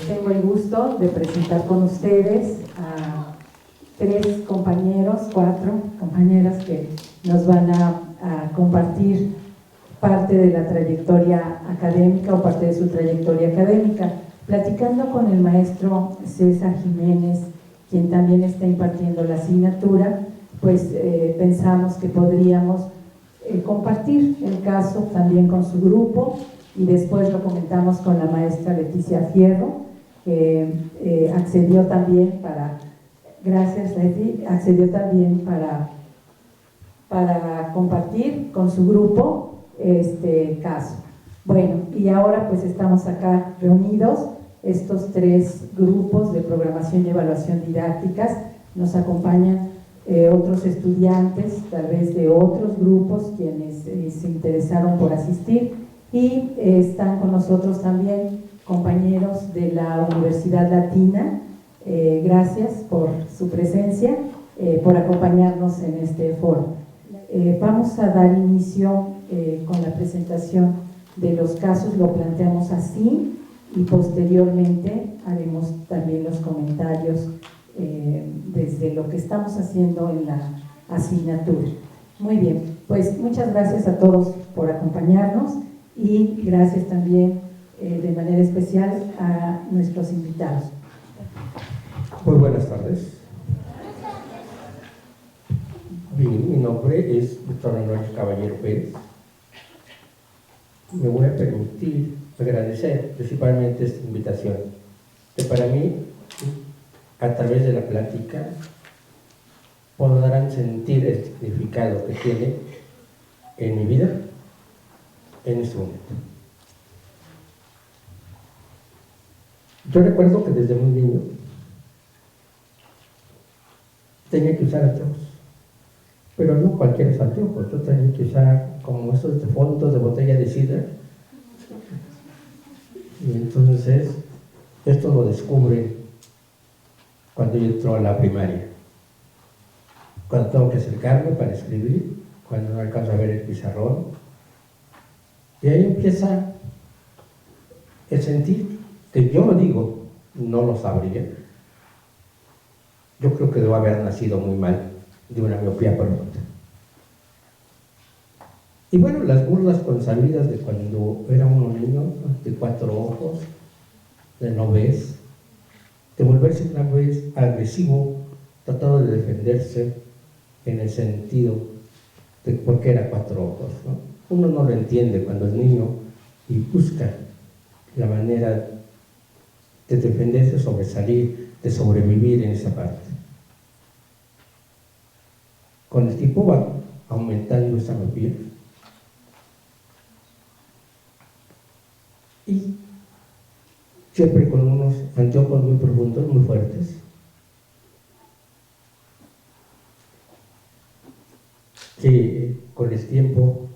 Tengo el gusto de presentar con ustedes a 3 compañeros, 4 compañeras que nos van a compartir parte de la trayectoria académica o parte de su trayectoria académica. Platicando con el maestro César Jiménez, quien también está impartiendo la asignatura, pues pensamos que podríamos compartir el caso también con su grupo, y después lo comentamos con la maestra Leticia Fierro, que accedió también para, gracias Leti, accedió también para compartir con su grupo este caso. Bueno, y ahora pues estamos acá reunidos, estos 3 grupos de programación y evaluación didácticas. Nos acompañan otros estudiantes, tal vez de otros grupos, quienes se interesaron por asistir, y están con nosotros también compañeros de la Universidad Latina. Gracias por su presencia, por acompañarnos en este foro. Vamos a dar inicio con la presentación de los casos, lo planteamos así, y posteriormente haremos también los comentarios desde lo que estamos haciendo en la asignatura. Muy bien, pues muchas gracias a todos por acompañarnos, y gracias también de manera especial a nuestros invitados. Muy buenas tardes. Bien, mi nombre es Víctor Manuel Caballero Pérez. Me voy a permitir agradecer principalmente esta invitación, que para mí, a través de la plática, podrán sentir el significado que tiene en mi vida en este momento. Yo recuerdo que desde muy niño tenía que usar anteojos, pero no cualquier anteojos. Yo tenía que usar como estos de fondos de botella de sidra, y entonces esto lo descubre cuando yo entro a la primaria, cuando tengo que acercarme para escribir, cuando no alcanzo a ver el pizarrón. Y ahí empieza el sentir, que yo lo digo, no lo sabría. Yo creo que debo haber nacido muy mal, de una miopía profunda. Y bueno, las burlas consabidas de cuando era uno niño, de 4 ojos, de no ves, de volverse una vez agresivo, tratando de defenderse en el sentido de por qué era 4 ojos, ¿no? Uno no lo entiende cuando es niño y busca la manera de defenderse, sobresalir, de sobrevivir en esa parte. Con el tiempo va aumentando esa miopía. Y siempre con unos anteojos muy profundos, muy fuertes. Que con el tiempo,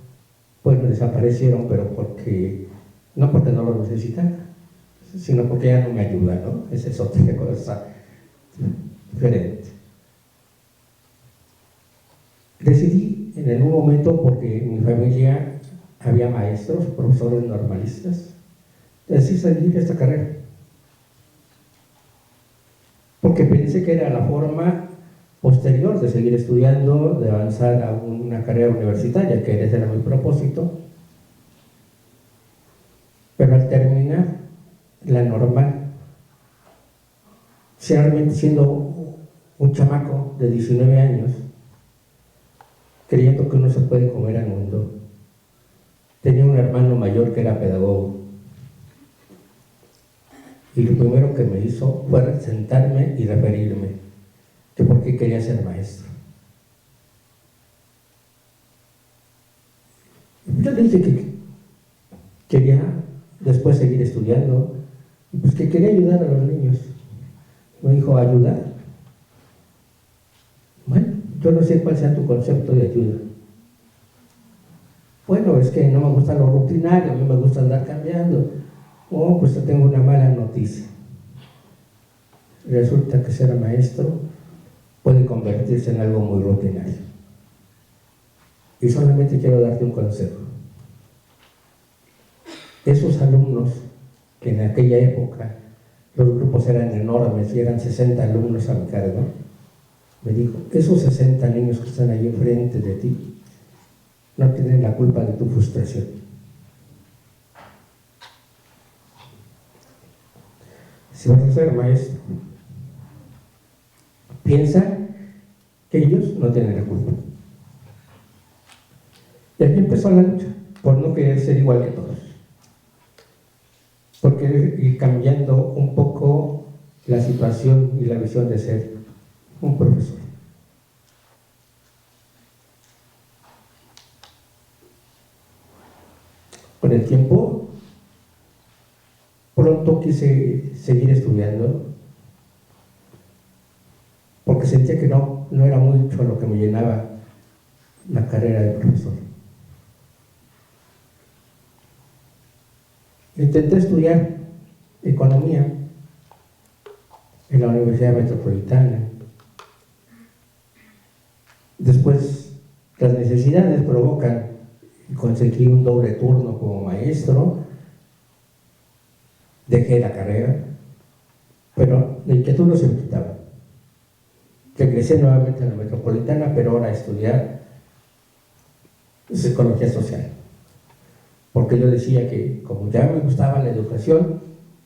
bueno, desaparecieron, pero no porque no lo necesitara, sino porque ya no me ayuda, ¿no? Esa es otra cosa diferente. Decidí en algún momento, porque en mi familia había maestros, profesores normalistas, decidí seguir esta carrera, porque pensé que era la forma posterior de seguir estudiando, de avanzar a una carrera universitaria, que ese era mi propósito. Pero al terminar la normal, realmente siendo un chamaco de 19 años, creyendo que uno se puede comer al mundo, tenía un hermano mayor que era pedagogo, y lo primero que me hizo fue sentarme y referirme que por qué quería ser maestro. Yo le dije que quería después seguir estudiando, y pues que quería ayudar a los niños. Me dijo, ¿ayudar? Bueno, yo no sé cuál sea tu concepto de ayuda. Bueno, es que no me gusta lo rutinario, a mí me gusta andar cambiando. Oh, pues yo tengo una mala noticia. Resulta que ser maestro puede convertirse en algo muy rutinario. Y solamente quiero darte un consejo. Esos alumnos que en aquella época los grupos eran enormes y eran 60 alumnos a mi cargo, me dijo, esos 60 niños que están ahí enfrente de ti no tienen la culpa de tu frustración. Si vas a ser maestro, piensa que ellos no tienen la culpa. Y aquí empezó la lucha, por no querer ser igual que todos. Por querer ir cambiando un poco la situación y la visión de ser un profesor. Con el tiempo, pronto quise seguir estudiando, porque sentía que no era mucho lo que me llenaba la carrera de profesor. Intenté estudiar economía en la Universidad Metropolitana. Después, las necesidades provocan conseguir un doble turno como maestro. Dejé la carrera, pero la inquietud no se me quitaba. Regresé nuevamente a la Metropolitana, pero ahora a estudiar psicología social. Porque yo decía que como ya me gustaba la educación,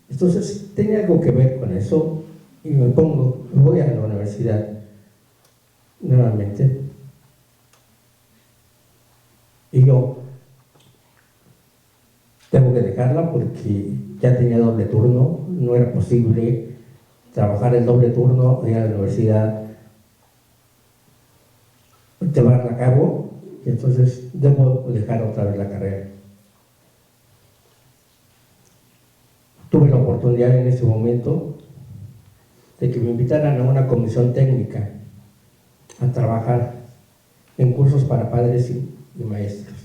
entonces tenía algo que ver con eso y voy a la universidad nuevamente. Y yo tengo que dejarla porque ya tenía doble turno, no era posible trabajar el doble turno, ir a la universidad, llevarla a cabo, y entonces debo dejar otra vez la carrera. Tuve la oportunidad en ese momento de que me invitaran a una comisión técnica a trabajar en cursos para padres y maestros.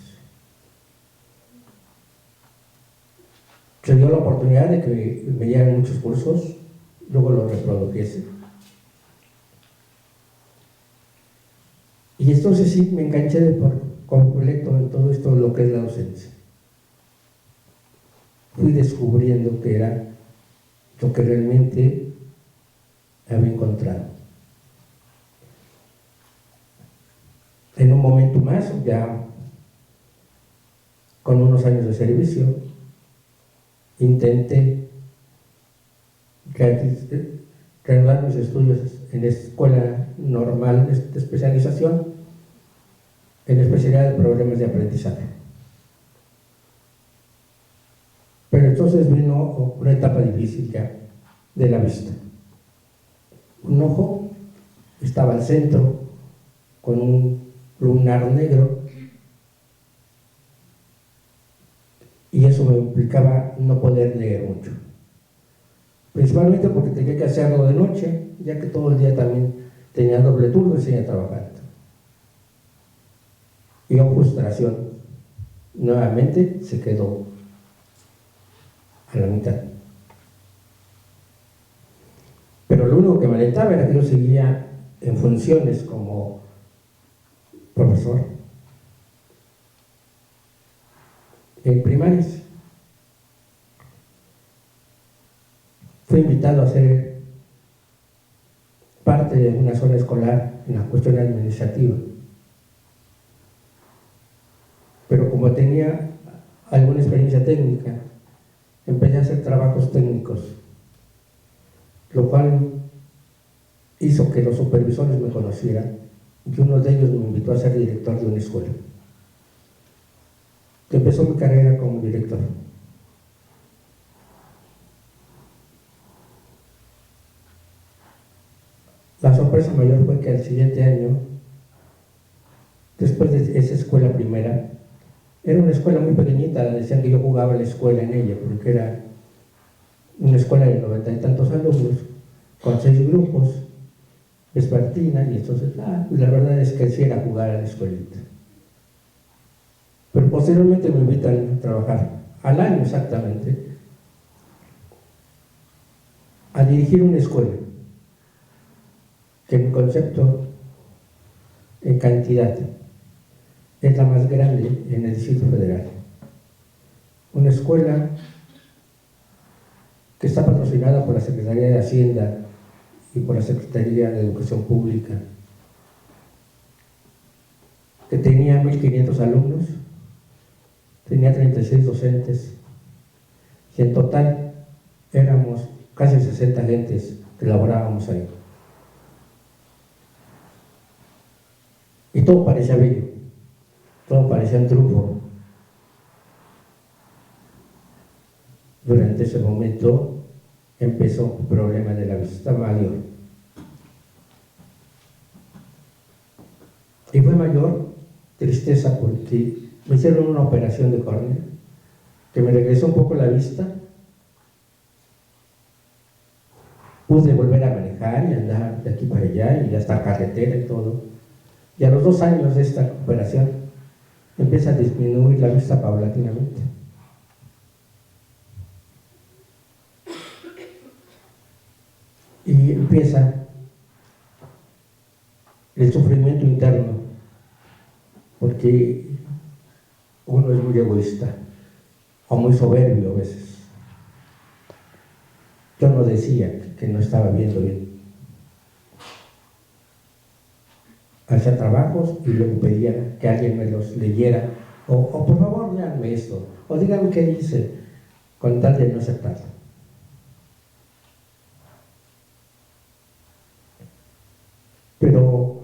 Se dio la oportunidad de que me dieran muchos cursos, luego los reprodujese. Y entonces sí, me enganché por completo en todo esto, lo que es la docencia. Fui descubriendo que era lo que realmente había encontrado. En un momento más, ya con unos años de servicio, intenté reanudar mis estudios en la escuela normal de especialización en especialidad de problemas de aprendizaje. Pero entonces vino una etapa difícil ya de la vista. Un ojo estaba al centro con un lunar negro y eso me implicaba no poder leer mucho. Principalmente porque tenía que hacerlo de noche, ya que todo el día también tenía doble turno y seguía trabajando. Y la frustración nuevamente se quedó a la mitad. Pero lo único que me alentaba era que yo seguía en funciones como profesor en primarias. Fui invitado a ser parte de una zona escolar en la cuestión administrativa. Pero como tenía alguna experiencia técnica, empecé a hacer trabajos técnicos, lo cual hizo que los supervisores me conocieran y uno de ellos me invitó a ser director de una escuela. Empezó mi carrera como director. La sorpresa mayor fue que al siguiente año, después de esa escuela primera, era una escuela muy pequeñita, decían que yo jugaba en la escuela en ella, porque era una escuela de 90 y tantos alumnos, con 6 grupos, vespertina, y entonces, la verdad es que sí era jugar a la escuelita. Pero posteriormente me invitan a trabajar, al año exactamente, a dirigir una escuela, que en concepto, en cantidad, es la más grande en el Distrito Federal. Una escuela que está patrocinada por la Secretaría de Hacienda y por la Secretaría de Educación Pública, que tenía 1.500 alumnos, tenía 36 docentes, y en total éramos casi 60 gentes que laborábamos ahí. Y todo parecía bello, todo parecía un triunfo. Durante ese momento empezó el problema de la vista mayor. Y fue mayor tristeza porque me hicieron una operación de córnea que me regresó un poco la vista. Pude volver a manejar y andar de aquí para allá y hasta carretera y todo. Y a los 2 años de esta operación empieza a disminuir la vista paulatinamente. Y empieza el sufrimiento interno, porque uno es muy egoísta o muy soberbio a veces. Yo no decía que no estaba viendo bien. Hacía trabajos y luego pedía que alguien me los leyera, o por favor léanme esto, o díganme qué dice, con tal de no aceptarlo. Pero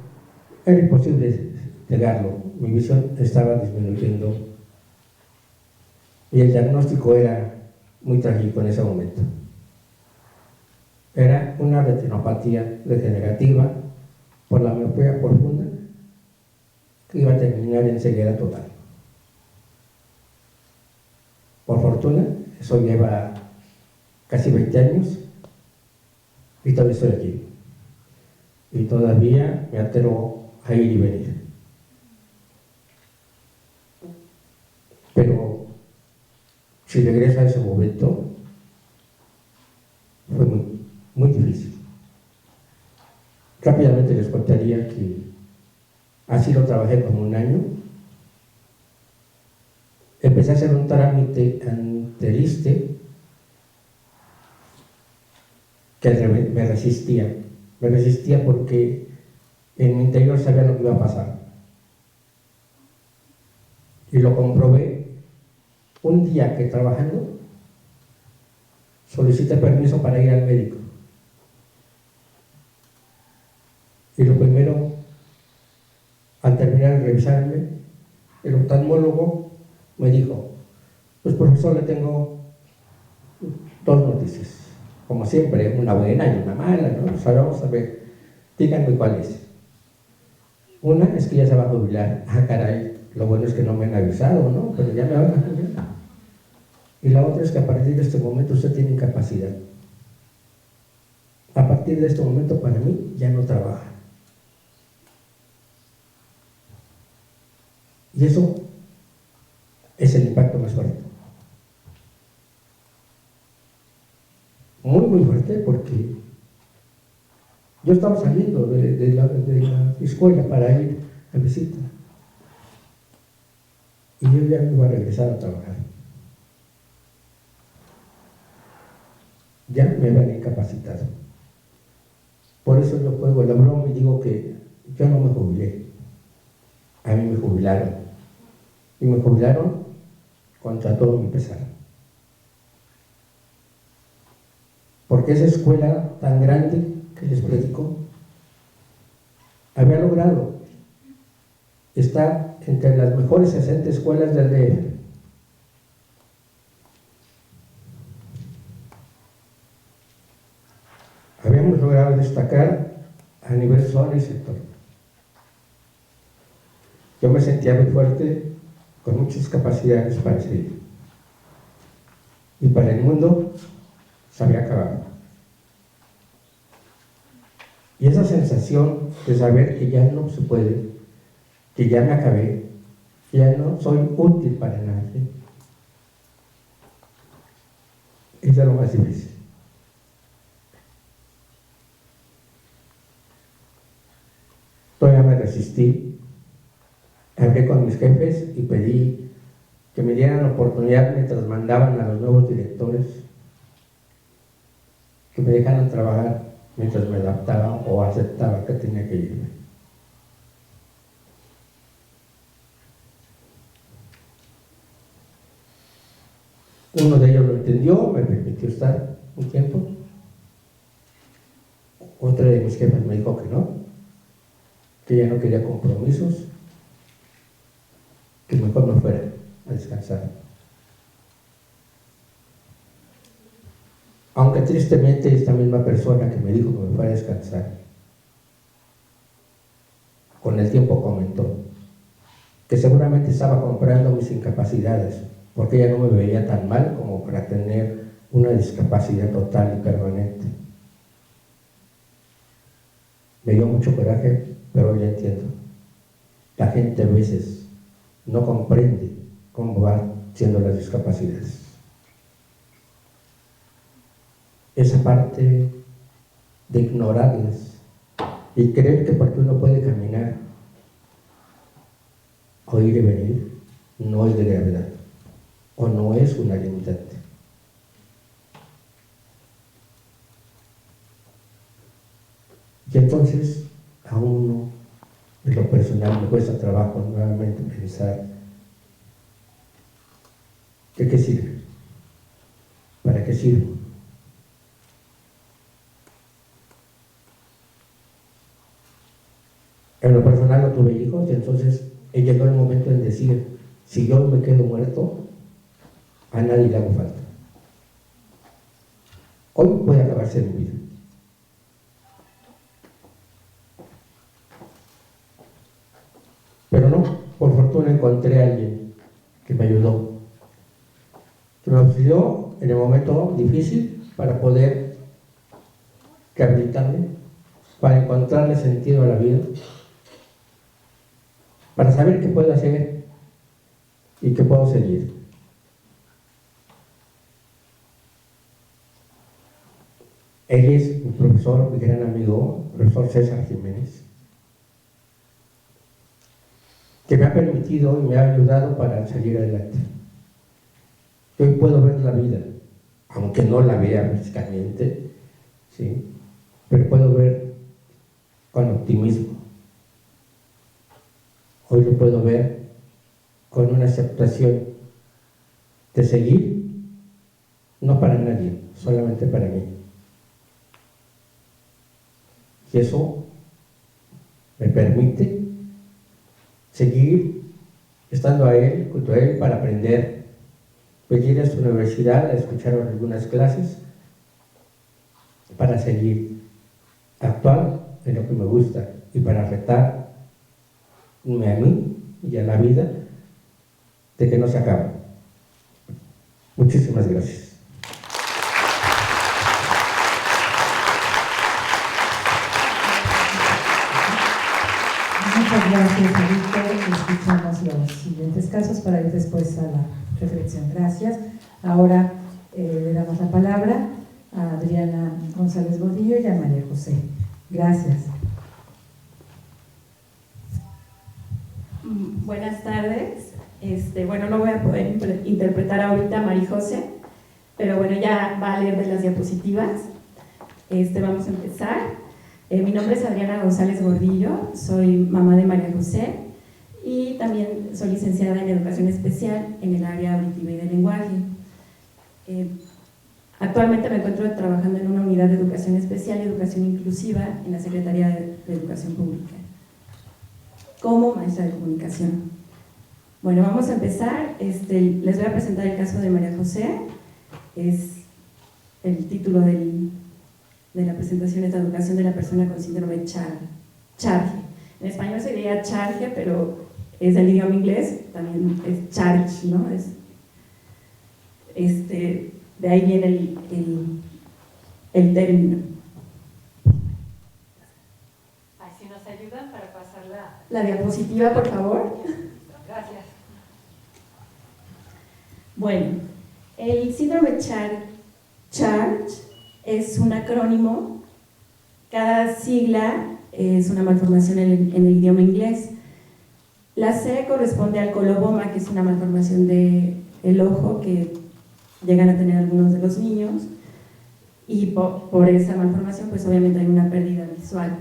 era imposible negarlo, mi visión estaba disminuyendo y el diagnóstico era muy trágico en ese momento. Era una retinopatía degenerativa por la miopía profunda que iba a terminar en ceguera total. Por fortuna, eso lleva casi 20 años y todavía estoy aquí. Y todavía me atrevo a ir y venir. Pero si regreso a ese momento, fue muy difícil. Rápidamente les contaría que así lo trabajé como 1 año. Empecé a hacer un trámite ante el ISSSTE que me resistía. Me resistía porque en mi interior sabía lo que iba a pasar. Y lo comprobé un día que trabajando solicité permiso para ir al médico. Y lo primero, al terminar de revisarme, el oftalmólogo me dijo: pues profesor, le tengo 2 noticias. Como siempre, una buena y una mala, ¿no? Pues ahora vamos a ver, díganme cuál es. Una es que ya se va a jubilar. Ah, caray, lo bueno es que no me han avisado, ¿no? Pero ya me van a jubilar. Y la otra es que a partir de este momento usted tiene incapacidad. A partir de este momento, para mí, ya no trabaja. Y eso es el impacto más fuerte. Muy fuerte, porque yo estaba saliendo de la escuela para ir a visita. Y yo ya me iba a regresar a trabajar. Ya me habían incapacitado. Por eso yo juego la broma y digo que yo no me jubilé. A mí me jubilaron. Y me jubilaron contra todo mi pesar. Porque esa escuela tan grande que les platico había logrado estar entre las mejores 60 escuelas del DF. Habíamos logrado destacar a nivel zona y sector. Yo me sentía muy fuerte, con muchas capacidades para seguir. Y para el mundo se había acabado. Y esa sensación de saber que ya no se puede, que ya me acabé, que ya no soy útil para nadie, es de lo más difícil. resistí. Hablé con mis jefes y pedí que me dieran la oportunidad mientras mandaban a los nuevos directores, que me dejaran trabajar mientras me adaptaba o aceptaba que tenía que irme. Uno de ellos lo entendió, me permitió estar un tiempo. Otra de mis jefas me dijo que no, que ella no quería compromisos, que mejor me fuera a descansar. Aunque tristemente esta misma persona que me dijo que me fuera a descansar, con el tiempo comentó que seguramente estaba comprando mis incapacidades, porque ella no me veía tan mal como para tener una discapacidad total y permanente. Me dio mucho coraje, pero ya entiendo. La gente a veces no comprende cómo van siendo las discapacidades. Esa parte de ignorarlas y creer que porque uno puede caminar o ir y venir, no es de gravedad o no es una limitante. Y entonces a uno, en lo personal, me cuesta trabajo nuevamente pensar ¿de qué sirve? ¿Para qué sirve? En lo personal no tuve hijos y entonces llegó el momento en decir, si yo me quedo muerto, a nadie le hago falta. Hoy puede acabarse mi vida. Pero no, por fortuna encontré a alguien que me ayudó, que me auxilió en el momento difícil para poder rehabilitarme, para encontrarle sentido a la vida, para saber qué puedo hacer y qué puedo seguir. Él es mi profesor, mi gran amigo, el profesor César Jiménez, que me ha permitido y me ha ayudado para salir adelante. Hoy puedo ver la vida, aunque no la vea físicamente, ¿sí? Pero puedo ver con optimismo. Hoy lo puedo ver con una aceptación de seguir, no para nadie, solamente para mí. Y eso me permite seguir estando junto a él para aprender, venir a su universidad a escuchar algunas clases, para seguir actuando en lo que me gusta y para retarme a mí y a la vida de que no se acabe. Muchísimas gracias. Muchas gracias, Víctor. Escuchamos los siguientes casos para ir después a la reflexión. Gracias. Ahora le damos la palabra a Adriana González Gordillo y a María José. Gracias. Buenas tardes. Bueno, no voy a poder interpretar ahorita a María José, pero bueno, ya va a leer de las diapositivas. Vamos a empezar. Mi nombre es Adriana González Gordillo, soy mamá de María José y también soy licenciada en Educación Especial en el área auditiva y de lenguaje. Actualmente me encuentro trabajando en una unidad de Educación Especial y Educación Inclusiva en la Secretaría de Educación Pública, como maestra de comunicación. Bueno, vamos a empezar. Les voy a presentar el caso de María José. Es el título de la presentación, es la educación de la persona con síndrome de Charge. En español se diría Charge, pero es del idioma inglés, también es Charge, ¿no? De ahí viene el término. Si nos ayudan para pasar la diapositiva, por favor. Gracias. Bueno, el síndrome Charge es un acrónimo. Cada sigla es una malformación en el idioma inglés. La C corresponde al coloboma, que es una malformación del ojo que llegan a tener algunos de los niños, y por esa malformación pues obviamente hay una pérdida visual.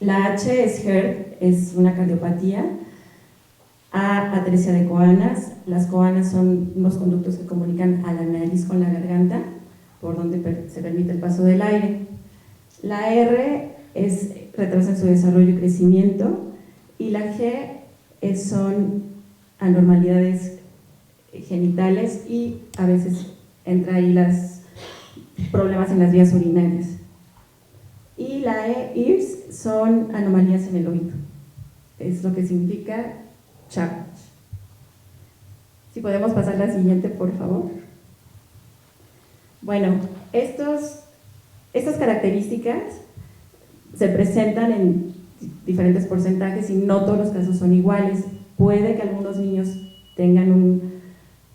La H es HERD, es una cardiopatía. A, atresia de coanas. Las coanas son unos conductos que comunican a la nariz con la garganta, por donde se permite el paso del aire. La R es retraso en su desarrollo y crecimiento, y la G son anormalidades genitales, y a veces entra ahí los problemas en las vías urinarias. Y la EARS son anomalías en el oído, es lo que significa Charge. Si podemos pasar a la siguiente, por favor. Bueno, estas características se presentan en diferentes porcentajes y no todos los casos son iguales. Puede que algunos niños tengan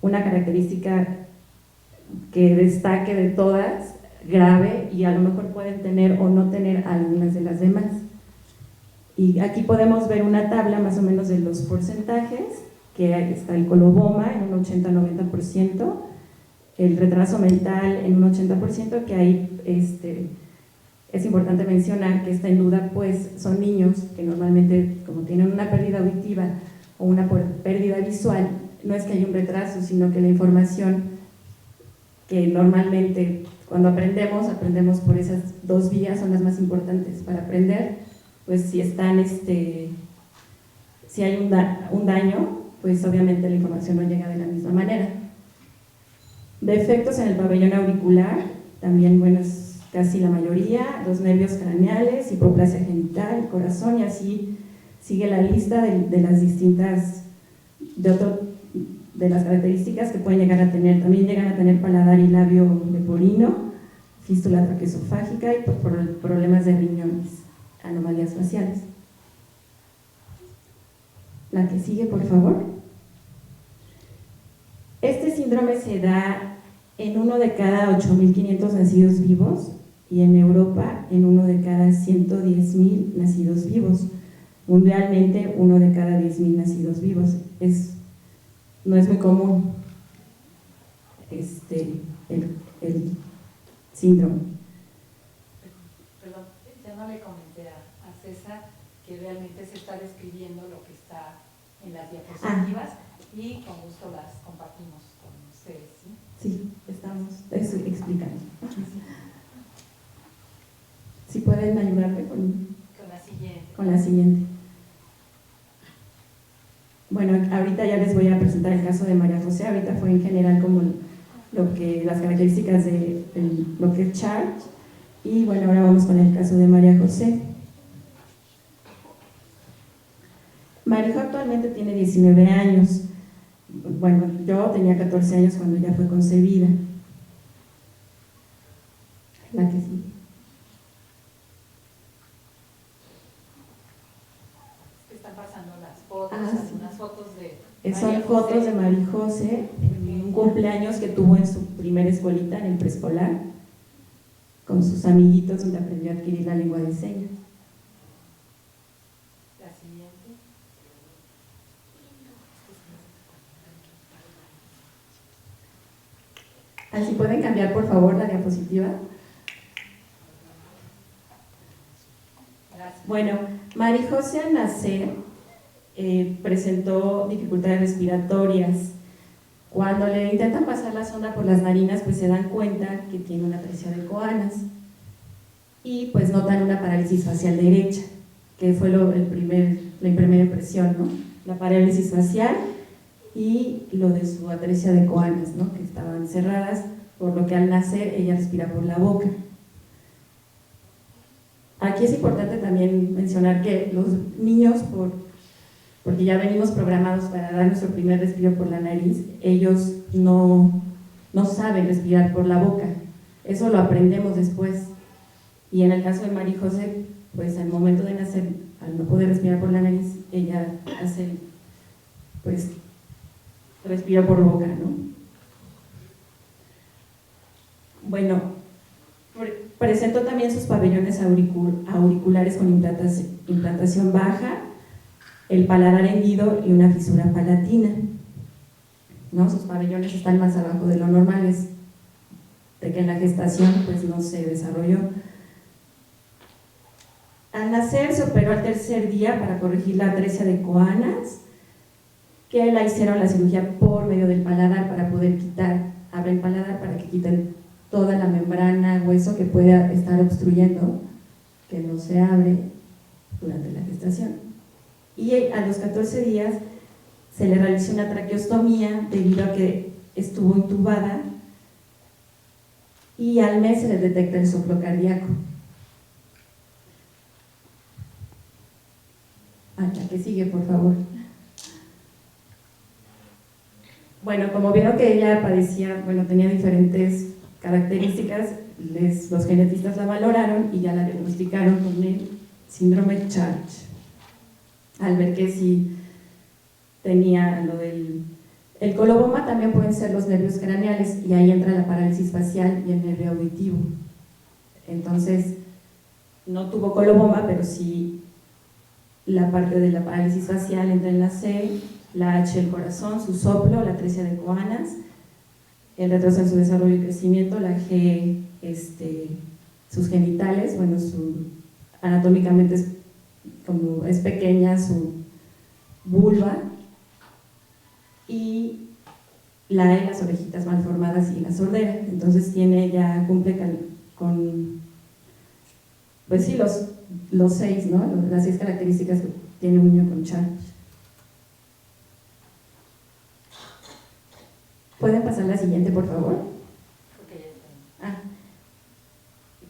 una característica que destaque de todas, grave, y a lo mejor pueden tener o no tener algunas de las demás. Y aquí podemos ver una tabla más o menos de los porcentajes, que está el coloboma en un 80-90%, el retraso mental en un 80%, que ahí es importante mencionar que está en duda, pues son niños que normalmente, como tienen una pérdida auditiva o una pérdida visual, no es que haya un retraso, sino que la información que normalmente cuando aprendemos por esas dos vías, son las más importantes para aprender. Pues si están, si hay un daño, pues obviamente la información no llega de la misma manera. Defectos en el pabellón auricular, también, bueno, es casi la mayoría, los nervios craneales, hipoplasia genital, corazón, y así sigue la lista de las distintas, de las características que pueden llegar a tener. También llegan a tener paladar y labio leporino, fístula traqueosofágica y problemas de riñones, anomalías faciales. La que sigue, por favor. Este síndrome se da en 1 de cada 8.500 nacidos vivos, y en Europa en 1 de cada 110.000 nacidos vivos. Mundialmente 1 de cada 10.000 nacidos vivos. No es muy común el síndrome. Perdón, ya no le comenté a César que realmente se está describiendo lo que está en las diapositivas y con gusto las compartimos con ustedes, ¿sí? Sí, estamos explicando. Si pueden ayudarme con la siguiente. Con la siguiente. Bueno, ahorita ya les voy a presentar el caso de María José. Ahorita fue en general como las características de lo que es Charge, y bueno, ahora vamos con el caso de María José. María actualmente tiene 19 años. Bueno, yo tenía 14 años cuando ella fue concebida. La que sigue. Están pasando las fotos, algunas fotos de son fotos de María José en un cumpleaños que tuvo en su primera escuelita, en el preescolar, con sus amiguitos, donde aprendió a adquirir la lengua de señas. La siguiente. Así pueden cambiar, por favor, la diapositiva. Gracias. Bueno, María José al nacer presentó dificultades respiratorias. Cuando le intentan pasar la sonda por las narinas, pues se dan cuenta que tiene una atresia de coanas, y pues notan una parálisis facial derecha, que fue la primera impresión, ¿no? La parálisis facial y lo de su atresia de coanas, ¿no? Que estaban cerradas, por lo que al nacer ella respira por la boca. Aquí es importante también mencionar que los niños, porque ya venimos programados para dar nuestro primer respiro por la nariz, ellos no saben respirar por la boca. Eso lo aprendemos después. Y en el caso de María José, pues al momento de nacer, al no poder respirar por la nariz, ella respira por boca, ¿no? Bueno, presentó también sus pabellones auriculares con implantación baja, el paladar hendido y una fisura palatina, ¿no? Sus pabellones están más abajo de lo normal, es de que en la gestación pues no se desarrolló. Al nacer se operó al tercer día para corregir la atresia de Coanas, que la hicieron la cirugía por medio del paladar para poder abre el paladar para que quiten toda la membrana, hueso que pueda estar obstruyendo, que no se abre durante la gestación. Y a los 14 días se le realizó una traqueostomía debido a que estuvo intubada y al mes se le detecta el soplo cardíaco. La que sigue, por favor. Bueno, como vieron que ella padecía, tenía diferentes características, los genetistas la valoraron y ya la diagnosticaron con el síndrome Charge, al ver que sí tenía lo del... El coloboma también pueden ser los nervios craneales y ahí entra la parálisis facial y el nervio auditivo. Entonces, no tuvo coloboma, pero sí la parte de la parálisis facial entra en la C, la H el corazón, su soplo, la atresia de Coanas, el retraso en su desarrollo y crecimiento, la G, sus genitales, anatómicamente es pequeña su vulva, y la E, las orejitas mal formadas y la sordera. Entonces cumple con pues sí, los 6, ¿no? Las 6 características que tiene un niño con Charge. ¿Pueden pasar la siguiente, por favor?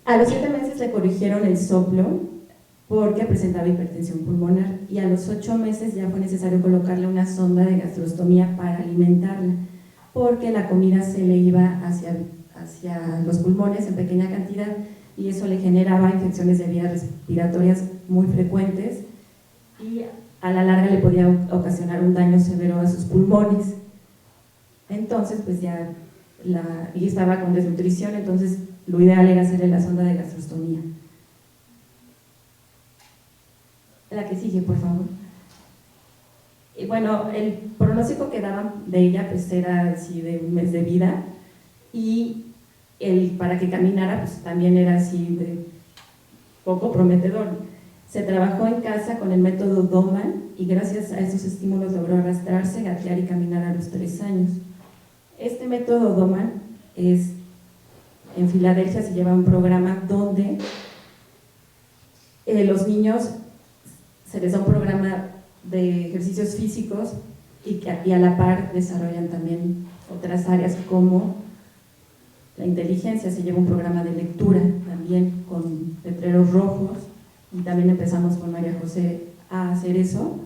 A los 7 meses le corrigieron el soplo porque presentaba hipertensión pulmonar y a los 8 meses ya fue necesario colocarle una sonda de gastrostomía para alimentarla porque la comida se le iba hacia los pulmones en pequeña cantidad y eso le generaba infecciones de vías respiratorias muy frecuentes y a la larga le podía ocasionar un daño severo a sus pulmones. Entonces pues y estaba con desnutrición, entonces lo ideal era hacerle la sonda de gastrostomía. La que sigue, por favor. Y el pronóstico que daban de ella pues era así de un mes de vida y para que caminara pues también era así de poco prometedor. Se trabajó en casa con el método Doman y gracias a esos estímulos logró arrastrarse, gatear y caminar a los 3 años. Este método Doman en Filadelfia se lleva un programa donde los niños se les da un programa de ejercicios físicos y a la par desarrollan también otras áreas como la inteligencia. Se lleva un programa de lectura también con letreros rojos y también empezamos con María José a hacer eso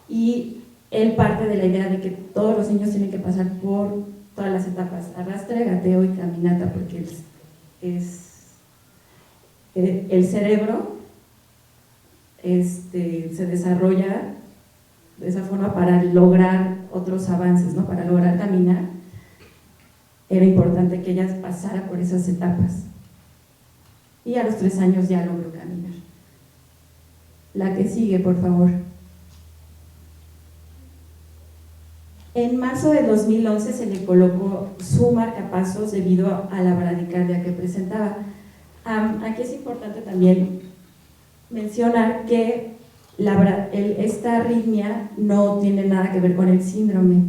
y él parte de la idea de que todos los niños tienen que pasar por todas las etapas, arrastre, gateo y caminata, porque el cerebro se desarrolla de esa forma para lograr otros avances, ¿no? Para lograr caminar era importante que ella pasara por esas etapas y a los 3 años ya logró caminar. La que sigue, por favor. En marzo de 2011 se le colocó su marcapasos debido a la bradicardia que presentaba. Aquí es importante también mencionar que esta arritmia no tiene nada que ver con el síndrome.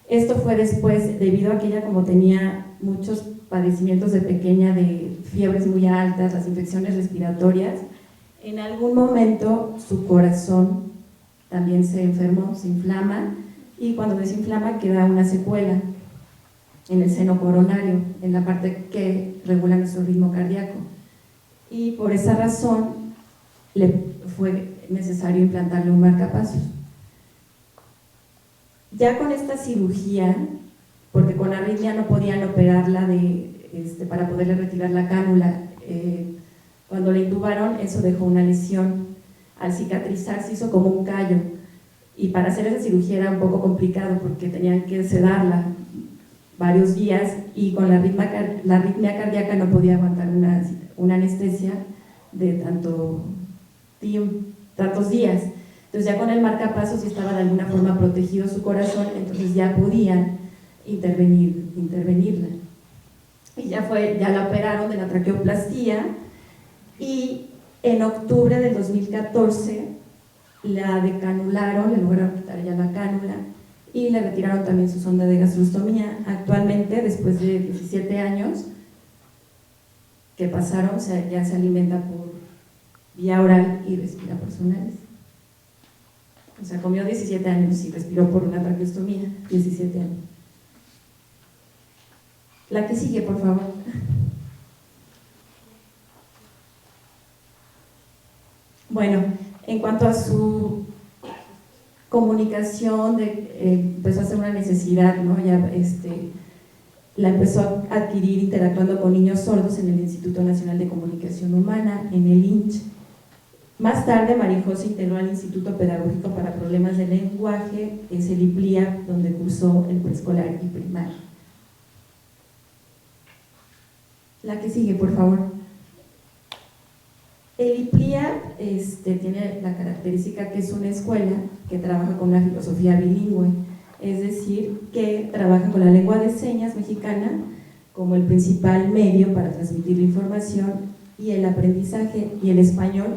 Esto fue después, debido a que ella, como tenía muchos padecimientos de pequeña, de fiebres muy altas, las infecciones respiratorias, en algún momento su corazón también se enfermó, se inflama, y cuando desinflama queda una secuela en el seno coronario, en la parte que regula nuestro ritmo cardíaco. Y por esa razón le fue necesario implantarle un marcapasos. Ya con esta cirugía, porque con arritmia no podían operarla para poderle retirar la cánula, cuando la intubaron eso dejó una lesión. Al cicatrizar se hizo como un callo y para hacer esa cirugía era un poco complicado porque tenían que sedarla varios días y con la arritmia cardíaca no podía aguantar una anestesia de tantos días. Entonces ya con el marcapasos, si estaba de alguna forma protegido su corazón, entonces ya podían intervenirla. Y ya la operaron de la traqueoplastía, y en octubre del 2014 la decanularon, le lograron quitar ya la cánula y le retiraron también su sonda de gastrostomía. Actualmente, después de 17 años que pasaron, ya se alimenta por vía oral y respira por su nariz. O sea, comió 17 años y respiró por una traqueostomía, 17 años. La que sigue, por favor. Bueno, en cuanto a su comunicación, empezó a ser una necesidad, ¿no? Ya la empezó a adquirir interactuando con niños sordos en el Instituto Nacional de Comunicación Humana, en el INCH. Más tarde, María José integró al Instituto Pedagógico para Problemas de Lenguaje, es el IPLIAP, donde cursó el preescolar y primario. La que sigue, por favor. El IPLIAP tiene la característica que es una escuela que trabaja con una filosofía bilingüe, es decir, que trabaja con la lengua de señas mexicana como el principal medio para transmitir la información, y el aprendizaje, y el español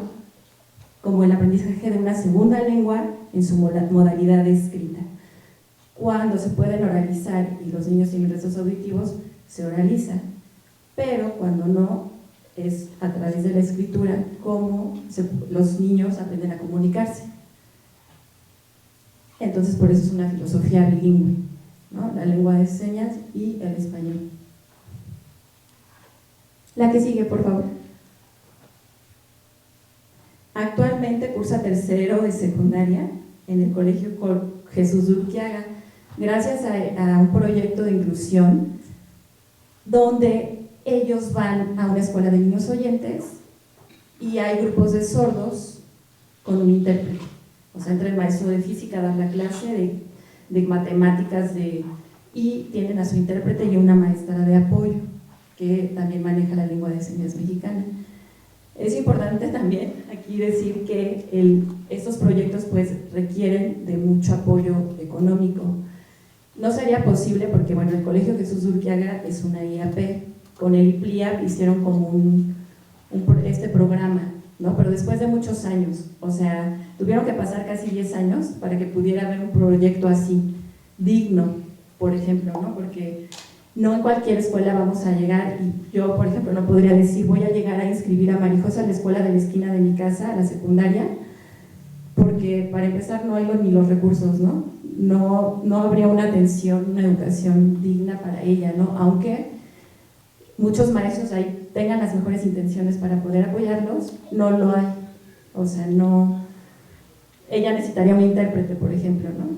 como el aprendizaje de una segunda lengua en su modalidad escrita. Cuando se pueden oralizar y los niños tienen restos auditivos, se oraliza, pero cuando no, es a través de la escritura como los niños aprenden a comunicarse. Entonces, por eso es una filosofía bilingüe, ¿no? La lengua de señas y el español. La que sigue, por favor. Actualmente cursa tercero de secundaria en el Colegio Jesús Urquiaga, gracias a un proyecto de inclusión donde ellos van a una escuela de niños oyentes y hay grupos de sordos con un intérprete. O sea, entra el maestro de física a dar la clase de matemáticas y tienen a su intérprete y una maestra de apoyo que también maneja la lengua de señas mexicana. Es importante también aquí decir que estos proyectos pues requieren de mucho apoyo económico. No sería posible porque, bueno, el Colegio Jesús Urquiaga es una IAP. Con el IPLIAP hicieron como este programa, ¿no? Pero después de muchos años, o sea, tuvieron que pasar casi 10 años para que pudiera haber un proyecto así, digno, por ejemplo, ¿no? Porque no en cualquier escuela vamos a llegar, y yo, por ejemplo, no podría decir voy a llegar a inscribir a María José a la escuela de la esquina de mi casa, a la secundaria, porque para empezar no hay ni los recursos, ¿no? No habría una atención, una educación digna para ella, ¿no? Aunque muchos maestros ahí tengan las mejores intenciones para poder apoyarlos, no lo hay. O sea, no. Ella necesitaría un intérprete, por ejemplo, ¿no?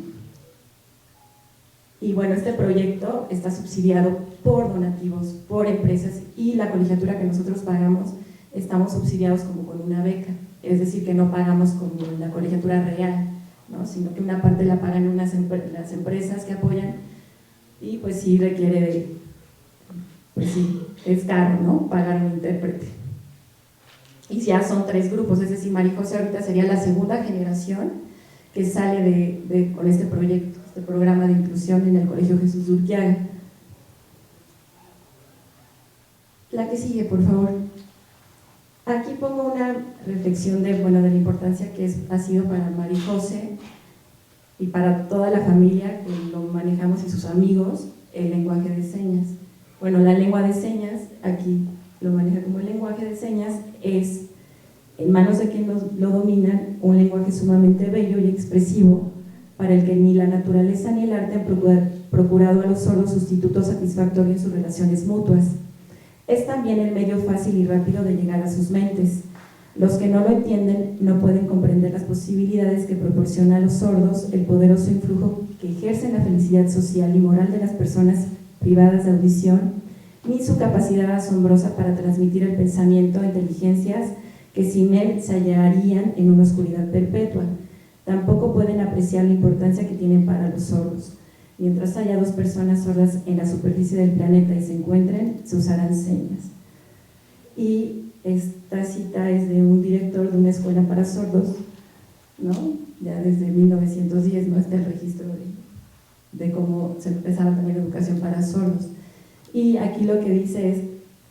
Y bueno, este proyecto está subsidiado por donativos, por empresas, y la colegiatura que nosotros pagamos, estamos subsidiados como con una beca, es decir, que no pagamos como la colegiatura real, ¿no? Sino que una parte la pagan las empresas que apoyan, y pues sí requiere pues sí, es caro, ¿no? Pagar un intérprete. Y ya son 3 grupos, es decir, María José ahorita sería la segunda generación que sale con este proyecto, este programa de inclusión en el Colegio Jesús Urquiaga. La que sigue, por favor. Aquí pongo una reflexión de la importancia que ha sido para María José y para toda la familia que lo manejamos y sus amigos, el lenguaje de señas. Bueno, la lengua de señas, aquí lo maneja como el lenguaje de señas, es, en manos de quien lo dominan, un lenguaje sumamente bello y expresivo, para el que ni la naturaleza ni el arte han procurado a los sordos sustitutos satisfactorios en sus relaciones mutuas. Es también el medio fácil y rápido de llegar a sus mentes. Los que no lo entienden no pueden comprender las posibilidades que proporciona a los sordos el poderoso influjo que ejerce en la felicidad social y moral de las personas privadas de audición, ni su capacidad asombrosa para transmitir el pensamiento a inteligencias que sin él se hallarían en una oscuridad perpetua. Tampoco pueden apreciar la importancia que tienen para los sordos. Mientras haya 2 personas sordas en la superficie del planeta y se encuentren, se usarán señas. Y esta cita es de un director de una escuela para sordos, ¿no? Ya desde 1910 no está el registro de cómo se empezaba también la educación para sordos. Y aquí lo que dice es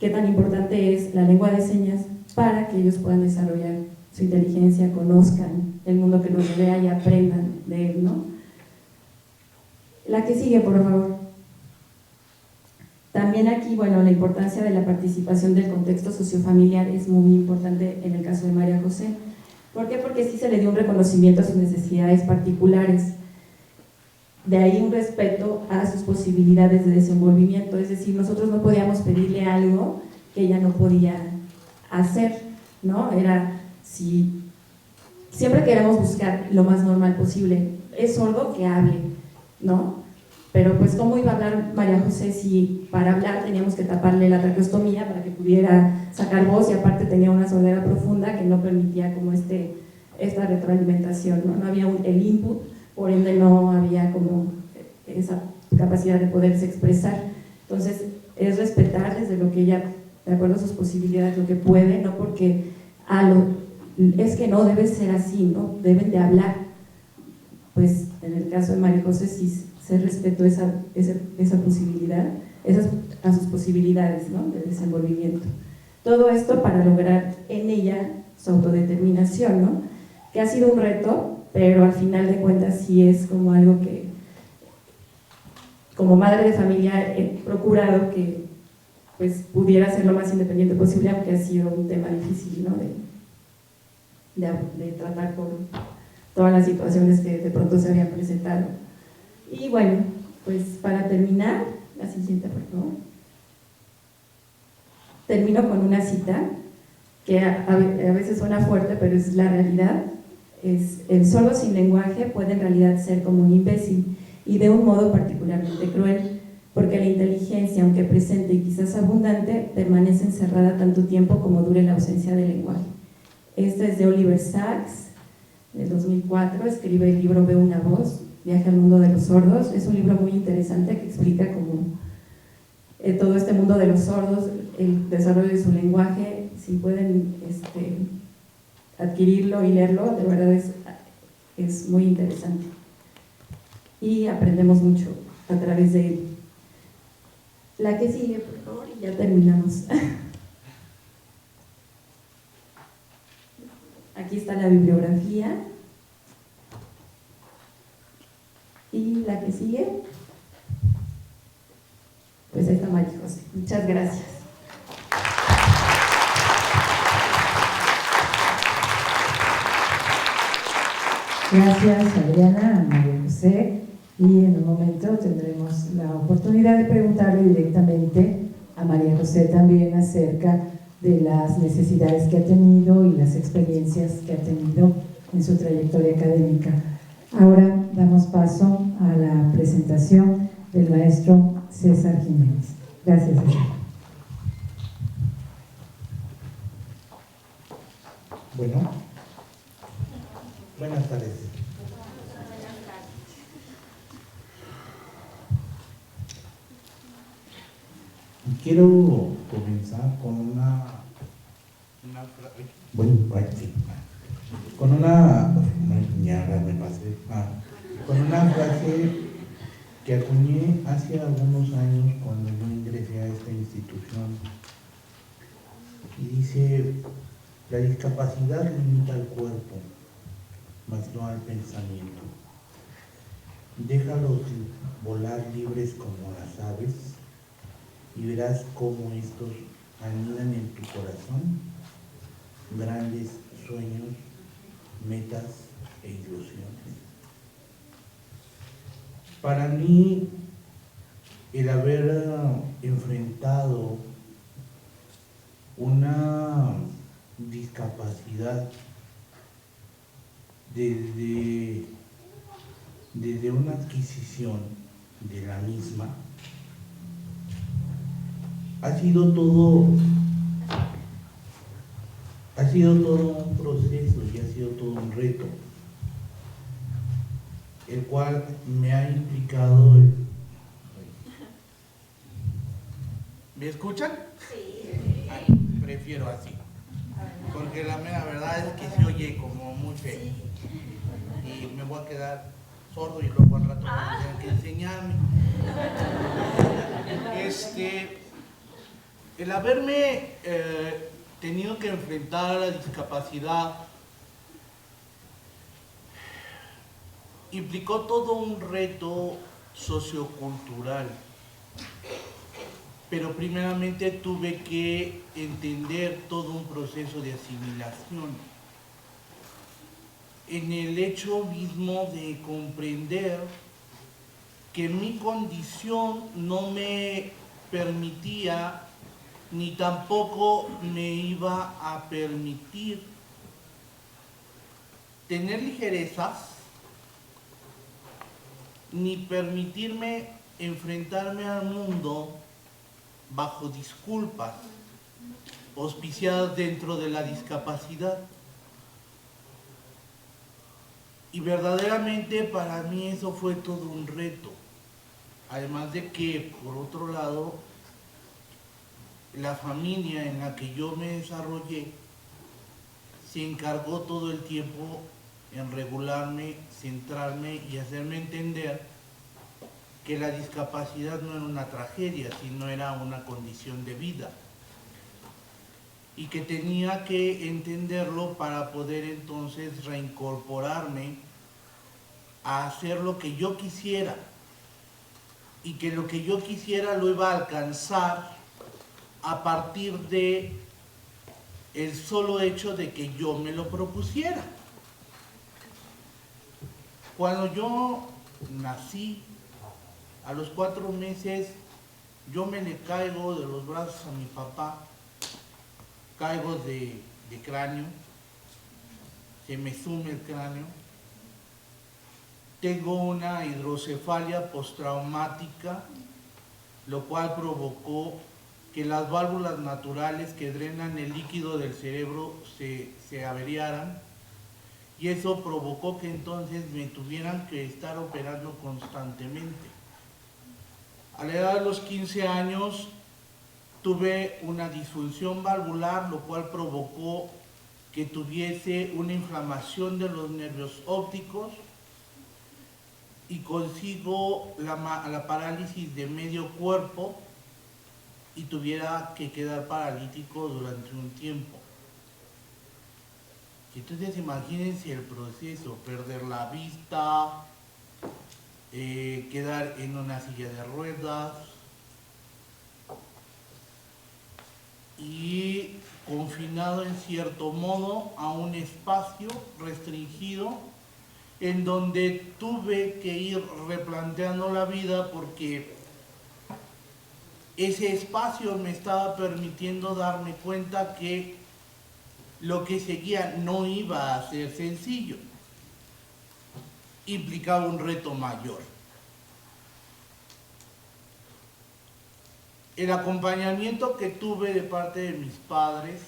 qué tan importante es la lengua de señas para que ellos puedan desarrollar su inteligencia, conozcan el mundo que los rodea y aprendan de él, ¿no? La que sigue, por favor. También aquí, bueno, la importancia de la participación del contexto sociofamiliar es muy importante en el caso de María José. ¿Por qué? Porque sí se le dio un reconocimiento a sus necesidades particulares. De ahí un respeto a sus posibilidades de desenvolvimiento, es decir, nosotros no podíamos pedirle algo que ella no podía hacer, ¿no? Era, si siempre queremos buscar lo más normal posible, es sordo que hable, ¿no? Pero pues ¿cómo iba a hablar María José si para hablar teníamos que taparle la traqueostomía para que pudiera sacar voz, y aparte tenía una sordera profunda que no permitía como esta retroalimentación, ¿no? No había el input, por ende no había como esa capacidad de poderse expresar. Entonces es respetar desde lo que ella, de acuerdo a sus posibilidades, lo que puede, no porque es que no debe ser así, ¿no? Deben de hablar. Pues en el caso de María José sí se respetó esa posibilidad, a sus posibilidades, ¿no? De desenvolvimiento. Todo esto para lograr en ella su autodeterminación, ¿no? Que ha sido un reto, pero al final de cuentas sí es como algo que, como madre de familia, he procurado que pues pudiera ser lo más independiente posible, aunque ha sido un tema difícil, ¿no? de tratar por todas las situaciones que de pronto se habían presentado. Y bueno, pues para terminar, la siguiente, por favor. Termino con una cita que a veces suena fuerte, pero es la realidad. Es: el sordo sin lenguaje puede en realidad ser como un imbécil, y de un modo particularmente cruel, porque la inteligencia, aunque presente y quizás abundante, permanece encerrada tanto tiempo como dure la ausencia del lenguaje. Esta es de Oliver Sacks, del 2004, escribe el libro Ve una voz, Viaje al mundo de los sordos. Es un libro muy interesante que explica como todo este mundo de los sordos, el desarrollo de su lenguaje. Si pueden adquirirlo y leerlo, de verdad es muy interesante. Y aprendemos mucho a través de él. La que sigue, por favor, y ya terminamos. Aquí está la bibliografía. Y la que sigue, pues esta María José. Muchas gracias. Gracias, Adriana, a María José, y en un momento tendremos la oportunidad de preguntarle directamente a María José también acerca de las necesidades que ha tenido y las experiencias que ha tenido en su trayectoria académica. Ahora damos paso a la presentación del maestro César Jiménez. Gracias, César. Bueno, buenas tardes. Quiero comenzar con una frase que acuñé hace algunos años cuando yo ingresé a esta institución, y dice: la discapacidad limita al cuerpo, mas no al pensamiento. Déjalos volar libres como las aves, y verás cómo estos anidan en tu corazón grandes sueños, metas e ilusiones. Para mí, el haber enfrentado una discapacidad desde una adquisición de la misma, ha sido todo un proceso y ha sido todo un reto, el cual me ha implicado. ¿Me escuchan? Sí. Prefiero así. porque la mera verdad es que se oye como muy feo. Y me voy a quedar sordo y luego al rato van a tener que enseñarme. El haberme tenido que enfrentar a la discapacidad implicó todo un reto sociocultural, pero primeramente tuve que entender todo un proceso de asimilación, en el hecho mismo de comprender que mi condición no me permitía ni tampoco me iba a permitir tener ligerezas, ni permitirme enfrentarme al mundo bajo disculpas auspiciadas dentro de la discapacidad. Y verdaderamente para mí eso fue todo un reto. Además de que, por otro lado, la familia en la que yo me desarrollé se encargó todo el tiempo en regularme, centrarme y hacerme entender que la discapacidad no era una tragedia, sino era una condición de vida. Y que tenía que entenderlo para poder entonces reincorporarme a hacer lo que yo quisiera. Y que lo que yo quisiera lo iba a alcanzar a partir de el solo hecho de que yo me lo propusiera. Cuando yo nací, a los 4 meses, yo me le caigo de los brazos a mi papá, caigo de cráneo, se me sume el cráneo, tengo una hidrocefalia postraumática, lo cual provocó que las válvulas naturales que drenan el líquido del cerebro se averiaran, y eso provocó que entonces me tuvieran que estar operando constantemente. A la edad de los 15 años tuve una disfunción valvular, lo cual provocó que tuviese una inflamación de los nervios ópticos y consigo la parálisis de medio cuerpo y tuviera que quedar paralítico durante un tiempo. Entonces imagínense el proceso, perder la vista, quedar en una silla de ruedas y confinado en cierto modo a un espacio restringido en donde tuve que ir replanteando la vida porque ese espacio me estaba permitiendo darme cuenta que lo que seguía no iba a ser sencillo, implicaba un reto mayor. El acompañamiento que tuve de parte de mis padres,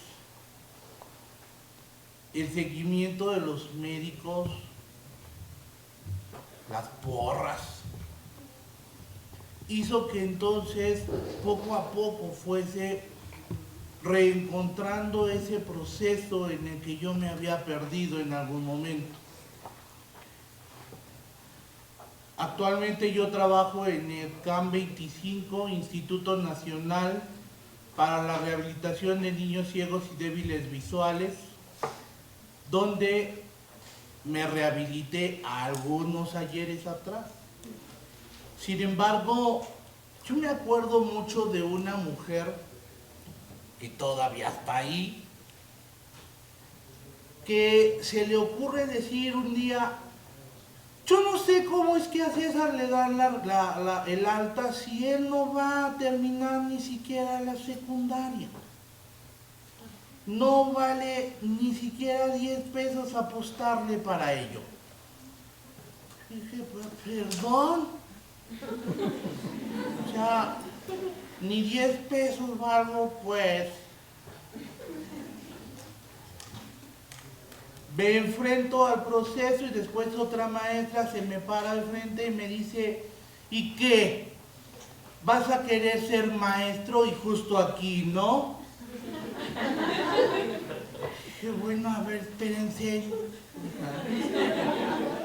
el seguimiento de los médicos, las porras, hizo que entonces poco a poco fuese reencontrando ese proceso en el que yo me había perdido en algún momento. Actualmente yo trabajo en el CAM 25, Instituto Nacional para la Rehabilitación de Niños Ciegos y Débiles Visuales, donde me rehabilité algunos ayeres atrás. Sin embargo, yo me acuerdo mucho de una mujer que todavía está ahí, que se le ocurre decir un día: yo no sé cómo es que a César le dan el alta si él no va a terminar ni siquiera la secundaria. No vale ni siquiera 10 pesos apostarle para ello. Dije, perdón. O sea, ni 10 pesos valgo, pues. Me enfrento al proceso y después otra maestra se me para al frente y me dice: ¿y qué? ¿Vas a querer ser maestro? Y justo aquí, ¿no? Dije, bueno, a ver, espérense.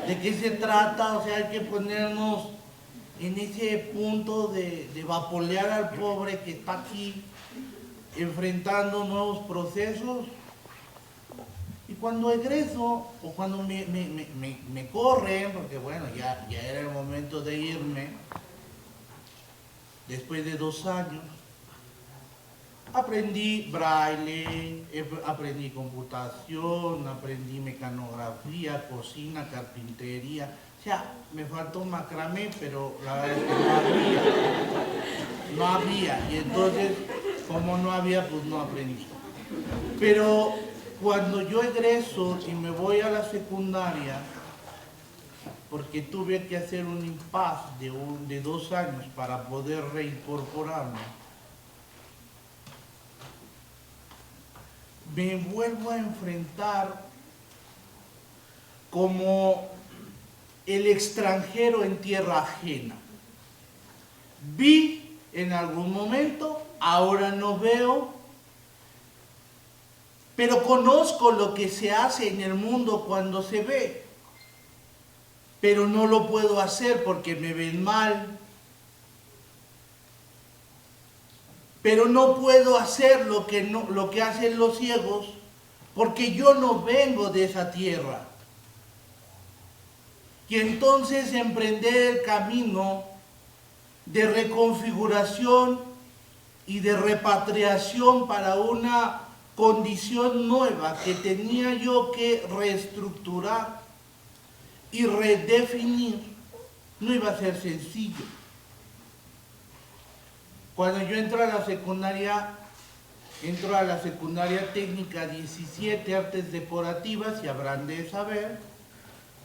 ¿De qué se trata? O sea, hay que ponernos en ese punto de vapulear al pobre que está aquí enfrentando nuevos procesos. Y cuando egreso, o cuando me corren, porque bueno, ya era el momento de irme, después de 2 años, aprendí braille, aprendí computación, aprendí mecanografía, cocina, carpintería. O sea, me faltó macramé, pero la verdad es que no había. No había. Y entonces, como no había, pues no aprendí. Pero cuando yo egreso y me voy a la secundaria, porque tuve que hacer un impasse de 2 años para poder reincorporarme, me vuelvo a enfrentar como el extranjero en tierra ajena. Vi en algún momento, ahora no veo, pero conozco lo que se hace en el mundo cuando se ve, pero no lo puedo hacer porque me ven mal. Pero no puedo hacer lo que hacen los ciegos porque yo no vengo de esa tierra. Y entonces emprender el camino de reconfiguración y de repatriación para una condición nueva que tenía yo que reestructurar y redefinir, no iba a ser sencillo. Cuando yo entro a la secundaria técnica 17, artes decorativas, y habrán de saber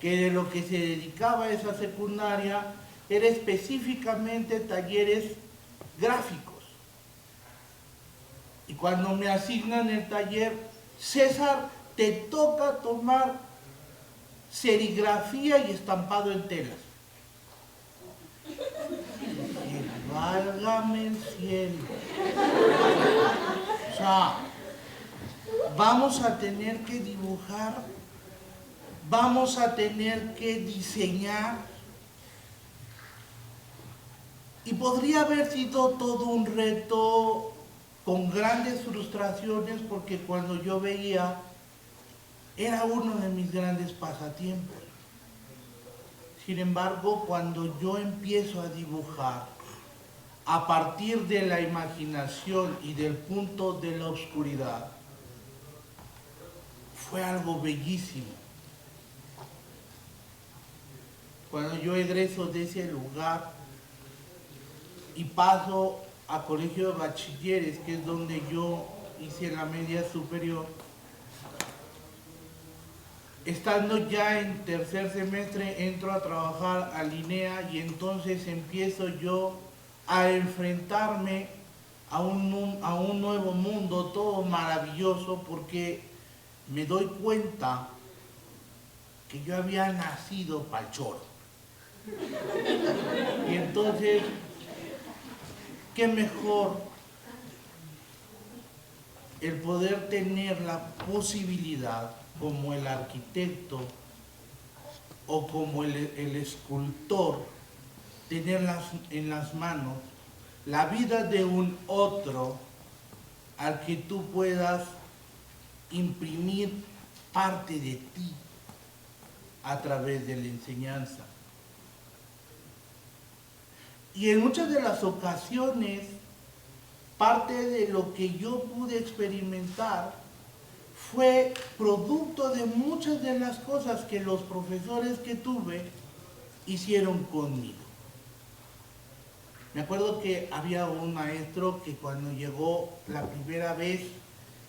que de lo que se dedicaba a esa secundaria era específicamente talleres gráficos. Y cuando me asignan el taller, César, te toca tomar serigrafía y estampado en telas. Válgame el cielo. O sea, vamos a tener que dibujar, vamos a tener que diseñar. Y podría haber sido todo un reto con grandes frustraciones, porque cuando yo veía, era uno de mis grandes pasatiempos. Sin embargo, cuando yo empiezo a dibujar, a partir de la imaginación y del punto de la oscuridad, fue algo bellísimo. Cuando yo egreso de ese lugar y paso a colegio de bachilleres, que es donde yo hice la media superior, estando ya en tercer semestre, entro a trabajar a Linea y entonces empiezo yo a enfrentarme a un nuevo mundo, todo maravilloso, porque me doy cuenta que yo había nacido pa'l choro. Y entonces, qué mejor el poder tener la posibilidad, como el arquitecto o como el escultor, tener en las manos la vida de un otro al que tú puedas imprimir parte de ti a través de la enseñanza. Y en muchas de las ocasiones, parte de lo que yo pude experimentar fue producto de muchas de las cosas que los profesores que tuve hicieron conmigo. Me acuerdo que había un maestro que cuando llegó la primera vez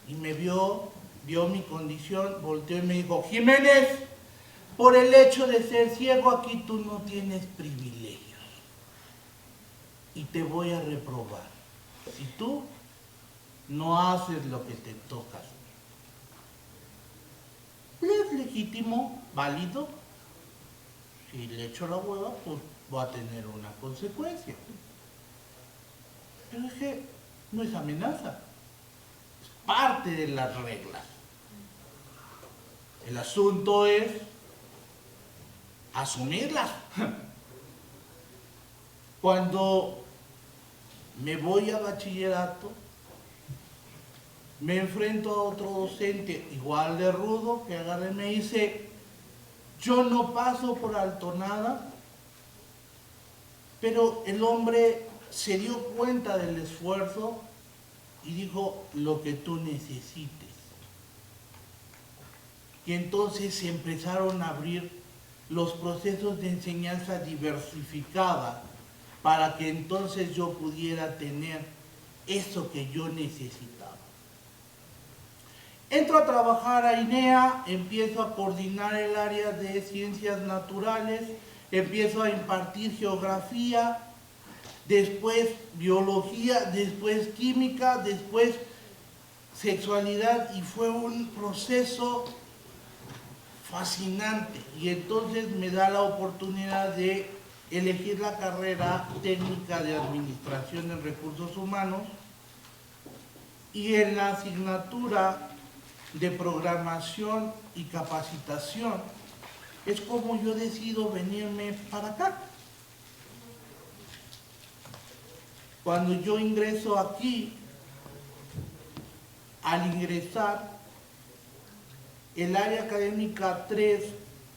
y me vio mi condición, volteó y me dijo: Jiménez, por el hecho de ser ciego aquí tú no tienes privilegios y te voy a reprobar si tú no haces lo que te toca hacer. Es legítimo, válido. Si le echo la hueva, pues voy a tener una consecuencia. Pero es que no es amenaza, es parte de las reglas. El asunto es asumirlas. Cuando me voy a bachillerato, me enfrento a otro docente igual de rudo que agarra y me dice: yo no paso por alto nada, pero el hombre se dio cuenta del esfuerzo y dijo: lo que tú necesites. Y entonces se empezaron a abrir los procesos de enseñanza diversificada para que entonces yo pudiera tener eso que yo necesitaba. Entro a trabajar a INEA, empiezo a coordinar el área de ciencias naturales, empiezo a impartir geografía, después biología, después química, después sexualidad, y fue un proceso fascinante. Y entonces me da la oportunidad de elegir la carrera técnica de administración en recursos humanos, y en la asignatura de programación y capacitación es como yo decido venirme para acá. Cuando yo ingreso aquí, al ingresar, el área académica 3,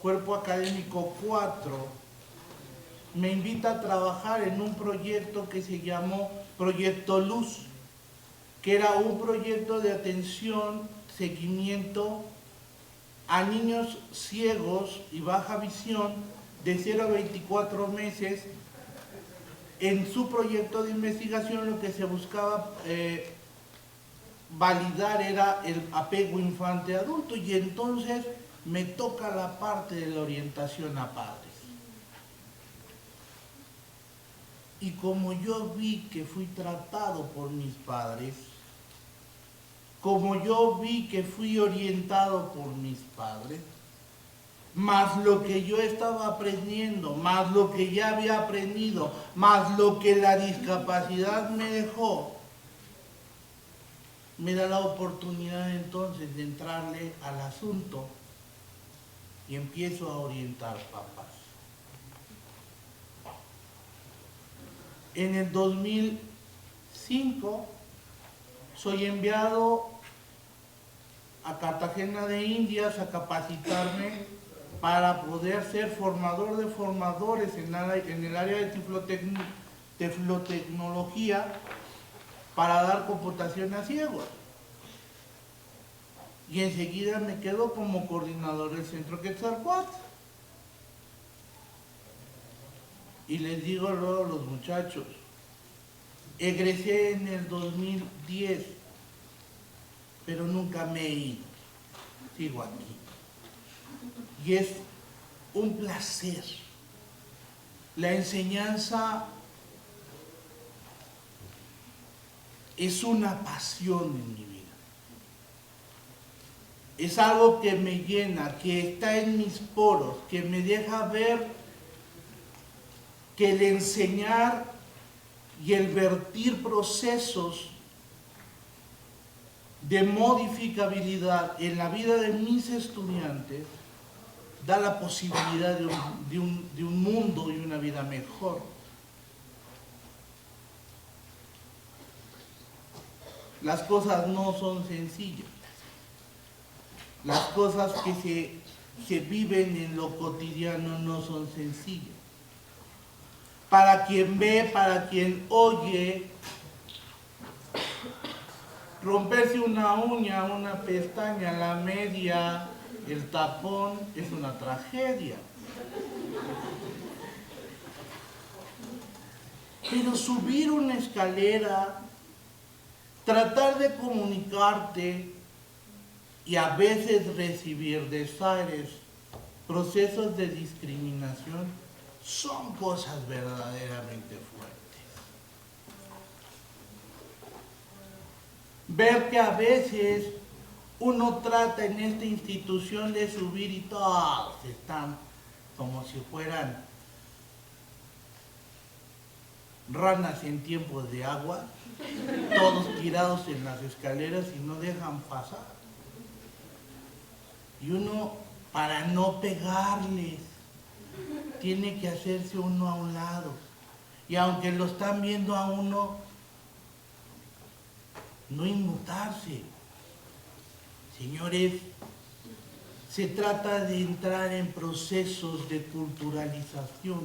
cuerpo académico 4, me invita a trabajar en un proyecto que se llamó Proyecto Luz, que era un proyecto de atención, seguimiento a niños ciegos y baja visión de 0 a 24 meses. En su proyecto de investigación lo que se buscaba validar era el apego infante-adulto, y entonces me toca la parte de la orientación a padres. Y como yo vi que fui tratado por mis padres, como yo vi que fui orientado por mis padres, más lo que yo estaba aprendiendo, más lo que ya había aprendido, más lo que la discapacidad me dejó, me da la oportunidad entonces de entrarle al asunto y empiezo a orientar papás. En el 2005 soy enviado a Cartagena de Indias a capacitarme para poder ser formador de formadores en el área de tiflotecnología para dar computación a ciegos. Y enseguida me quedo como coordinador del Centro Quetzalcóatl. Y les digo luego a los muchachos, egresé en el 2010, pero nunca me he ido, sigo aquí. Y es un placer. La enseñanza es una pasión en mi vida. Es algo que me llena, que está en mis poros, que me deja ver que el enseñar y el vertir procesos de modificabilidad en la vida de mis estudiantes da la posibilidad de un mundo y una vida mejor. Las cosas no son sencillas. Las cosas que se viven en lo cotidiano no son sencillas. Para quien ve, para quien oye, romperse una uña, una pestaña, la media, el tapón, es una tragedia. Pero subir una escalera, tratar de comunicarte y a veces recibir desaires, procesos de discriminación, son cosas verdaderamente fuertes. Ver que a veces uno trata en esta institución de subir y todos están como si fueran ranas en tiempos de agua, todos tirados en las escaleras y no dejan pasar. Y uno, para no pegarles, tiene que hacerse uno a un lado. Y aunque lo están viendo a uno, no inmutarse. Señores, se trata de entrar en procesos de culturalización,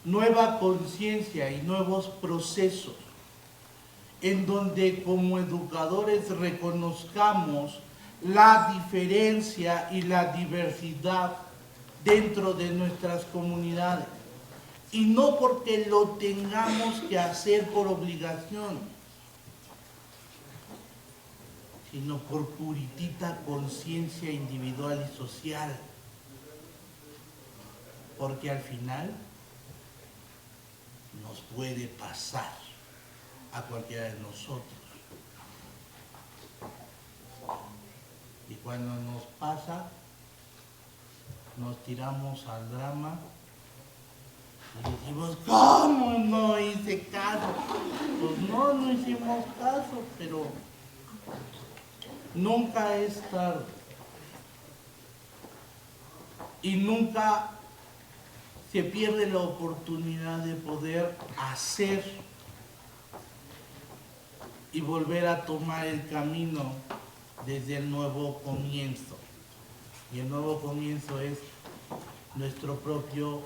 nueva conciencia y nuevos procesos, en donde como educadores reconozcamos la diferencia y la diversidad dentro de nuestras comunidades. Y no porque lo tengamos que hacer por obligación, sino por puritita conciencia individual y social. Porque al final nos puede pasar a cualquiera de nosotros. Y cuando nos pasa, nos tiramos al drama y decimos, ¿cómo no hice caso? Pues no hicimos caso, pero nunca es tarde. Y nunca se pierde la oportunidad de poder hacer y volver a tomar el camino desde el nuevo comienzo. Y el nuevo comienzo es nuestro propio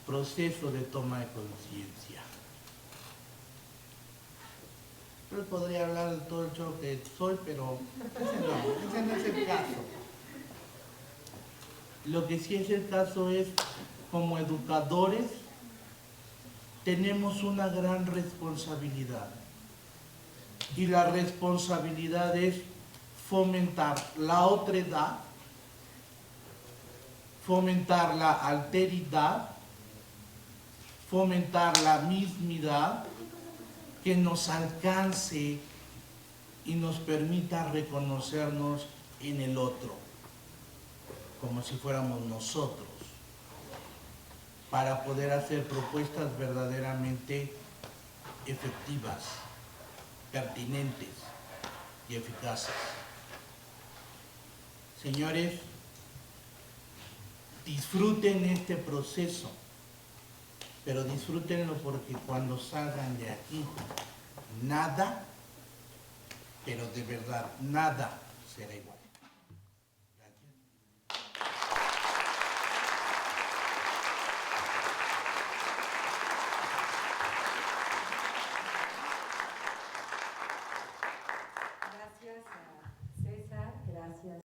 proceso de toma de conciencia. Yo podría hablar de todo el show que soy, pero ese no es el caso. Lo que sí es el caso es, como educadores, tenemos una gran responsabilidad. Y la responsabilidad es fomentar la otredad, fomentar la alteridad, fomentar la mismidad, que nos alcance y nos permita reconocernos en el otro, como si fuéramos nosotros, para poder hacer propuestas verdaderamente efectivas, pertinentes y eficaces. Señores, disfruten este proceso, pero disfrútenlo porque cuando salgan de aquí, nada, pero de verdad, nada será igual. Gracias a César, gracias.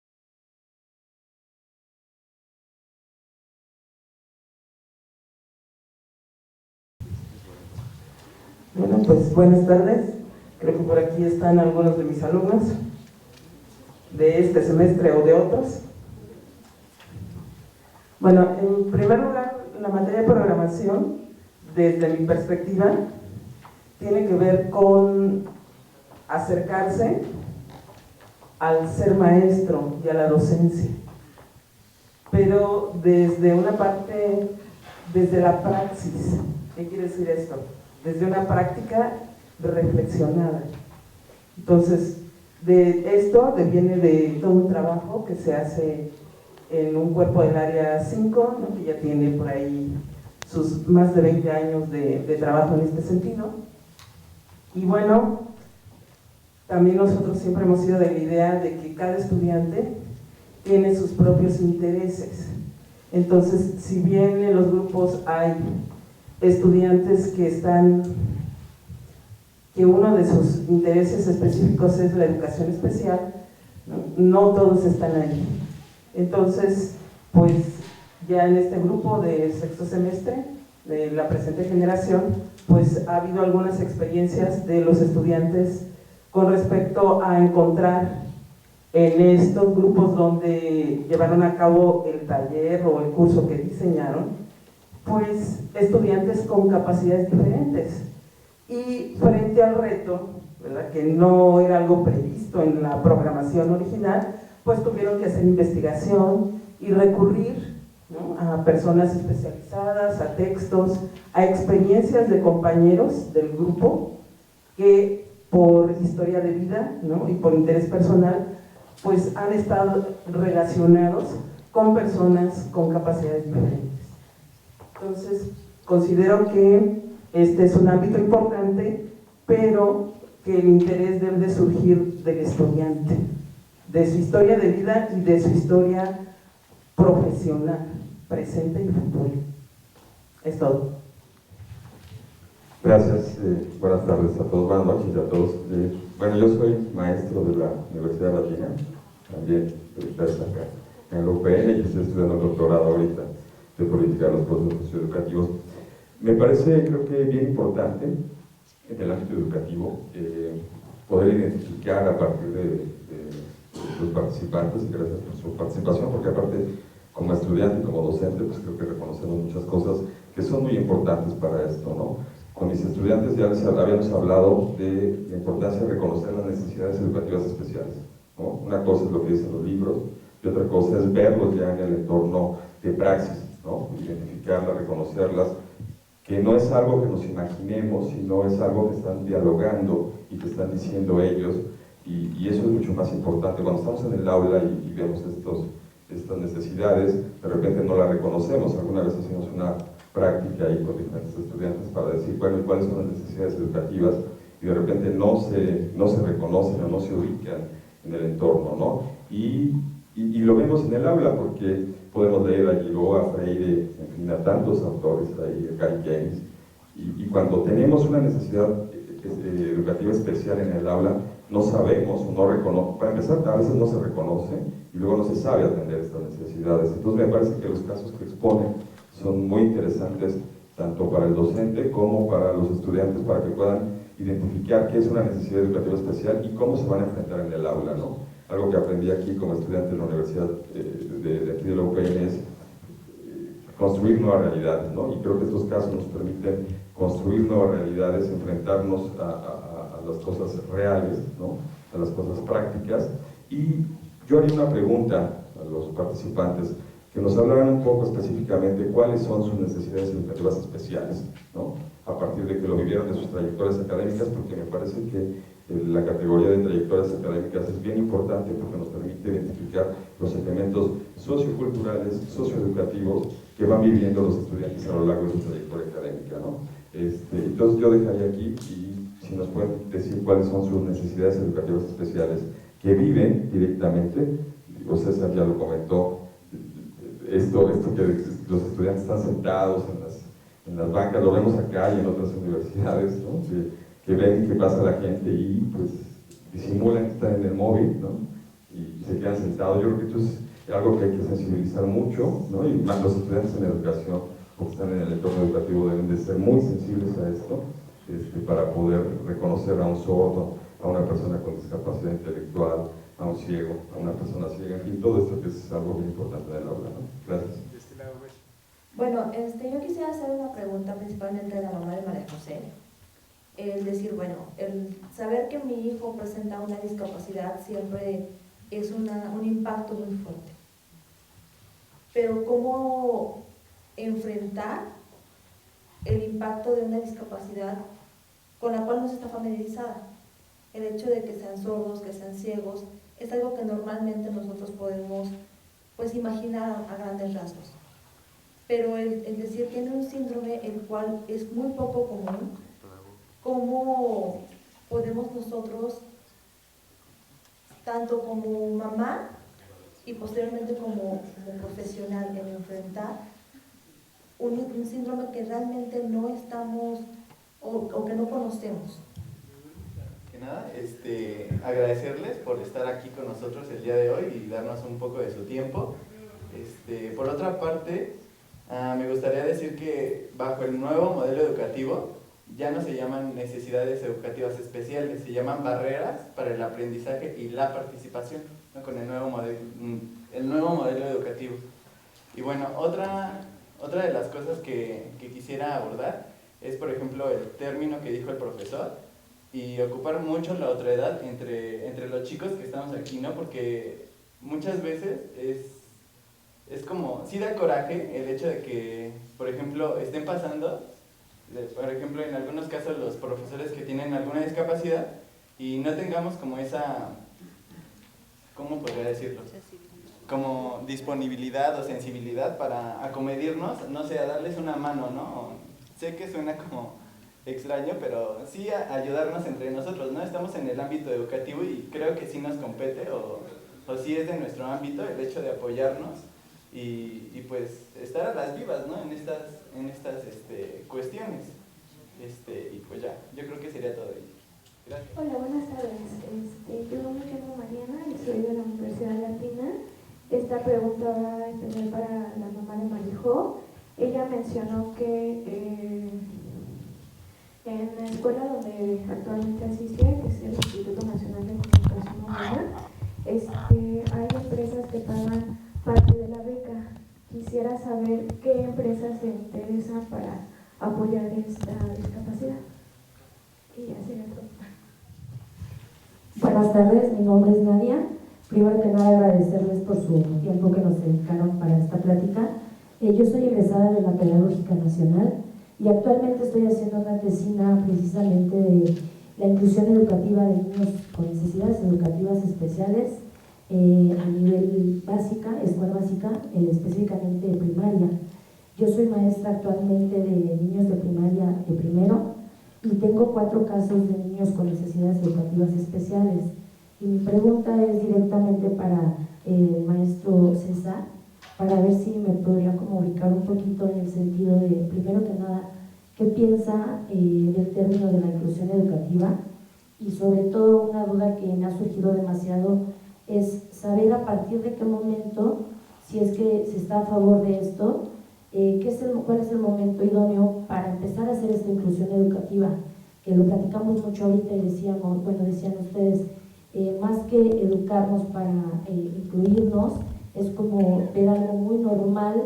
Bueno, pues buenas tardes. Creo que por aquí están algunos de mis alumnos de este semestre o de otros. Bueno, en primer lugar, la materia de programación, desde mi perspectiva, tiene que ver con acercarse al ser maestro y a la docencia, pero desde una parte, desde la praxis. ¿Qué quiere decir esto? Desde una práctica reflexionada. Entonces, de esto viene de todo un trabajo que se hace en un cuerpo del área 5, ¿no?, que ya tiene por ahí sus más de 20 años de trabajo en este sentido. Y bueno, también nosotros siempre hemos sido de la idea de que cada estudiante tiene sus propios intereses. Entonces, si bien en los grupos hay estudiantes que uno de sus intereses específicos es la educación especial, no todos están ahí. Entonces, pues ya en este grupo de sexto semestre de la presente generación, pues ha habido algunas experiencias de los estudiantes con respecto a encontrar en estos grupos donde llevaron a cabo el taller o el curso que diseñaron, pues estudiantes con capacidades diferentes. Y frente al reto, ¿verdad?, que no era algo previsto en la programación original, pues tuvieron que hacer investigación y recurrir, ¿no?, a personas especializadas, a textos, a experiencias de compañeros del grupo que por historia de vida, ¿no?, y por interés personal, pues han estado relacionados con personas con capacidades diferentes. Entonces, considero que este es un ámbito importante, pero que el interés debe de surgir del estudiante, de su historia de vida y de su historia profesional, presente y futura. Es todo. Gracias, buenas tardes a todos, buenas noches a todos. Bueno, yo soy maestro de la Universidad de Latina, también ustedes acá en la UPN, y estoy estudiando el doctorado ahorita de política de los procesos socioeducativos. Me parece, creo que bien importante en el ámbito educativo poder identificar a partir de los participantes, y gracias por su participación, porque aparte como estudiante y como docente, pues creo que reconocemos muchas cosas que son muy importantes para esto, ¿no? Con mis estudiantes ya les habíamos hablado de la importancia de reconocer las necesidades educativas especiales, ¿no? Una cosa es lo que dicen los libros y otra cosa es verlos ya en el entorno de praxis, ¿no? Identificarlas, reconocerlas, que no es algo que nos imaginemos, sino es algo que están dialogando y que están diciendo ellos, y eso es mucho más importante. Cuando estamos en el aula y vemos estas necesidades, de repente no las reconocemos. Alguna vez hacemos una práctica ahí con diferentes estudiantes para decir, bueno, ¿cuáles son las necesidades educativas? Y de repente no se reconocen o no se ubican en el entorno, ¿no? Y lo vemos en el aula, porque podemos leer a Giraud, a Freire, en fin, a tantos autores ahí, a Gary James, y cuando tenemos una necesidad educativa especial en el aula, no sabemos o no reconocemos, para empezar, a veces no se reconoce y luego no se sabe atender estas necesidades. Entonces me parece que los casos que exponen son muy interesantes, tanto para el docente como para los estudiantes, para que puedan identificar qué es una necesidad educativa especial y cómo se van a enfrentar en el aula, ¿no? Algo que aprendí aquí como estudiante en la Universidad de aquí de la UPN es construir nuevas realidades, ¿no? Y creo que estos casos nos permiten construir nuevas realidades, enfrentarnos a las cosas reales, ¿no? A las cosas prácticas. Y yo haría una pregunta a los participantes, que nos hablaran un poco específicamente cuáles son sus necesidades educativas especiales, ¿no? A partir de que lo vivieron de sus trayectorias académicas, porque me parece que la categoría de trayectorias académicas es bien importante porque nos permite identificar los elementos socioculturales, socioeducativos que van viviendo los estudiantes a lo largo de su trayectoria académica, ¿no? Entonces yo dejaría aquí, y si nos pueden decir cuáles son sus necesidades educativas especiales que viven directamente. Digo, César ya lo comentó, esto que los estudiantes están sentados en las bancas, lo vemos acá y en otras universidades, ¿no? Que ven que pasa la gente y pues disimulan que están en el móvil, ¿no? Y se quedan sentados. Yo creo que esto es algo que hay que sensibilizar mucho, ¿no? Y más los estudiantes en educación o que están en el entorno educativo deben de ser muy sensibles a esto, para poder reconocer a un sordo, a una persona con discapacidad intelectual, a un ciego, a una persona ciega, en fin, todo esto que es algo muy importante en el aula, ¿no? Gracias. Bueno, yo quisiera hacer una pregunta principalmente a la mamá de María José. El decir, bueno, el saber que mi hijo presenta una discapacidad siempre es un impacto muy fuerte. Pero ¿cómo enfrentar el impacto de una discapacidad con la cual no se está familiarizada? El hecho de que sean sordos, que sean ciegos, es algo que normalmente nosotros podemos pues imaginar a grandes rasgos. Pero el decir tiene un síndrome el cual es muy poco común, ¿cómo podemos nosotros, tanto como mamá y posteriormente como profesional, en enfrentar un síndrome que realmente no estamos o que no conocemos? Nada, agradecerles por estar aquí con nosotros el día de hoy y darnos un poco de su tiempo. Por otra parte, me gustaría decir que bajo el nuevo modelo educativo ya no se llaman necesidades educativas especiales, se llaman barreras para el aprendizaje y la participación, ¿no? Con el nuevo modelo educativo. Y bueno, otra de las cosas que quisiera abordar es, por ejemplo, el término que dijo el profesor, y ocupar mucho la otredad entre los chicos que estamos aquí, ¿no? Porque muchas veces es como, sí da coraje el hecho de que, por ejemplo, estén pasando, por ejemplo, en algunos casos los profesores que tienen alguna discapacidad y no tengamos como ¿cómo podría decirlo? Como disponibilidad o sensibilidad para acomedirnos, no sé, a darles una mano, ¿no? Sé que suena como extraño, pero sí a ayudarnos entre nosotros, ¿no? Estamos en el ámbito educativo y creo que sí nos compete o sí es de nuestro ámbito el hecho de apoyarnos y pues estar a las vivas, ¿no? En estas cuestiones. Y pues ya, yo creo que sería todo ello. Gracias. Hola, buenas tardes. Yo me llamo Mariana y soy de la Universidad Latina. Esta pregunta va a empezar para la mamá de Marijó. Ella mencionó que en la escuela donde actualmente asiste, que es el Instituto Nacional de Comunicación Humana, hay empresas que pagan parte de la beca. Quisiera saber qué empresas se interesan para apoyar esta discapacidad. Y ya sería todo. Buenas tardes, mi nombre es Nadia. Primero que nada agradecerles por su tiempo que nos dedicaron para esta plática. Yo soy egresada de la Pedagógica Nacional y actualmente estoy haciendo una tesina precisamente de la inclusión educativa de niños con necesidades educativas especiales a nivel básica, escuela básica, específicamente de primaria. Yo soy maestra actualmente de niños de primaria de primero y tengo 4 casos de niños con necesidades educativas especiales. Y mi pregunta es directamente para el maestro César, para ver si me podría como ubicar un poquito en el sentido de, primero que nada, qué piensa del término de la inclusión educativa y sobre todo una duda que me ha surgido demasiado es saber a partir de qué momento, si es que se está a favor de esto, cuál es el momento idóneo para empezar a hacer esta inclusión educativa, que lo platicamos mucho ahorita y decían ustedes, más que educarnos para incluirnos, es como ver algo muy normal,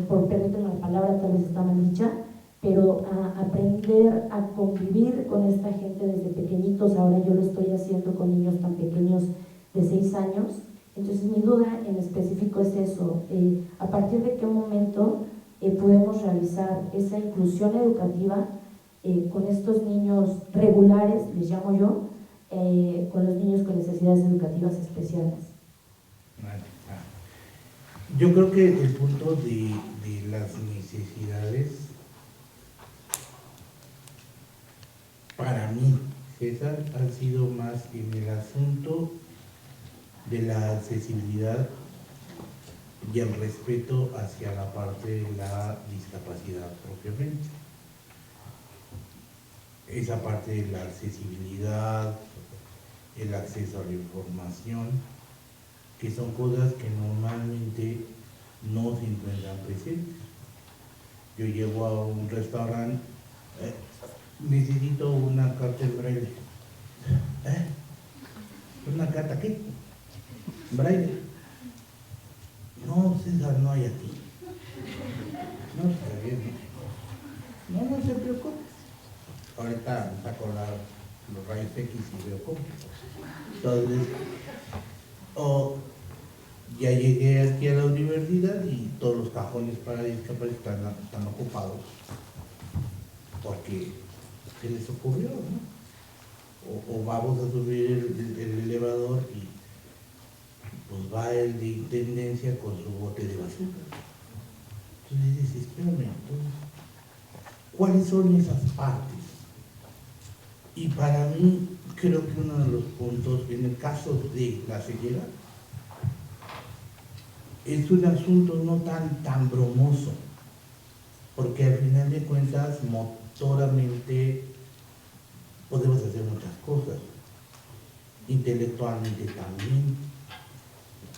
por permítanme la palabra, tal vez está mal dicha, pero a aprender a convivir con esta gente desde pequeñitos. Ahora yo lo estoy haciendo con niños tan pequeños de 6 años. Entonces mi duda en específico es eso, a partir de qué momento podemos realizar esa inclusión educativa con estos niños regulares, les llamo yo, con los niños con necesidades educativas especiales. Yo creo que el punto de las necesidades, para mí, César, ha sido más en el asunto de la accesibilidad y el respeto hacia la parte de la discapacidad propiamente. Esa parte de la accesibilidad, el acceso a la información, que son cosas que normalmente no se encuentran presentes. Yo llego a un restaurante, necesito una carta en braille. ¿Una carta qué? Braille. No, César, no hay aquí. No, está bien. No se preocupe. Ahorita saco los rayos X y veo cómo. Entonces, ya llegué aquí a la universidad y todos los cajones para discapacidad están ocupados porque se les ocurrió, ¿no? O vamos a subir el elevador y pues va el de intendencia con su bote de basura. Entonces dices, espérame, entonces, ¿cuáles son esas partes? Y para mí, creo que uno de los puntos, en el caso de la ceguera, es un asunto no tan bromoso, porque al final de cuentas, motoramente, podemos hacer muchas cosas, intelectualmente también,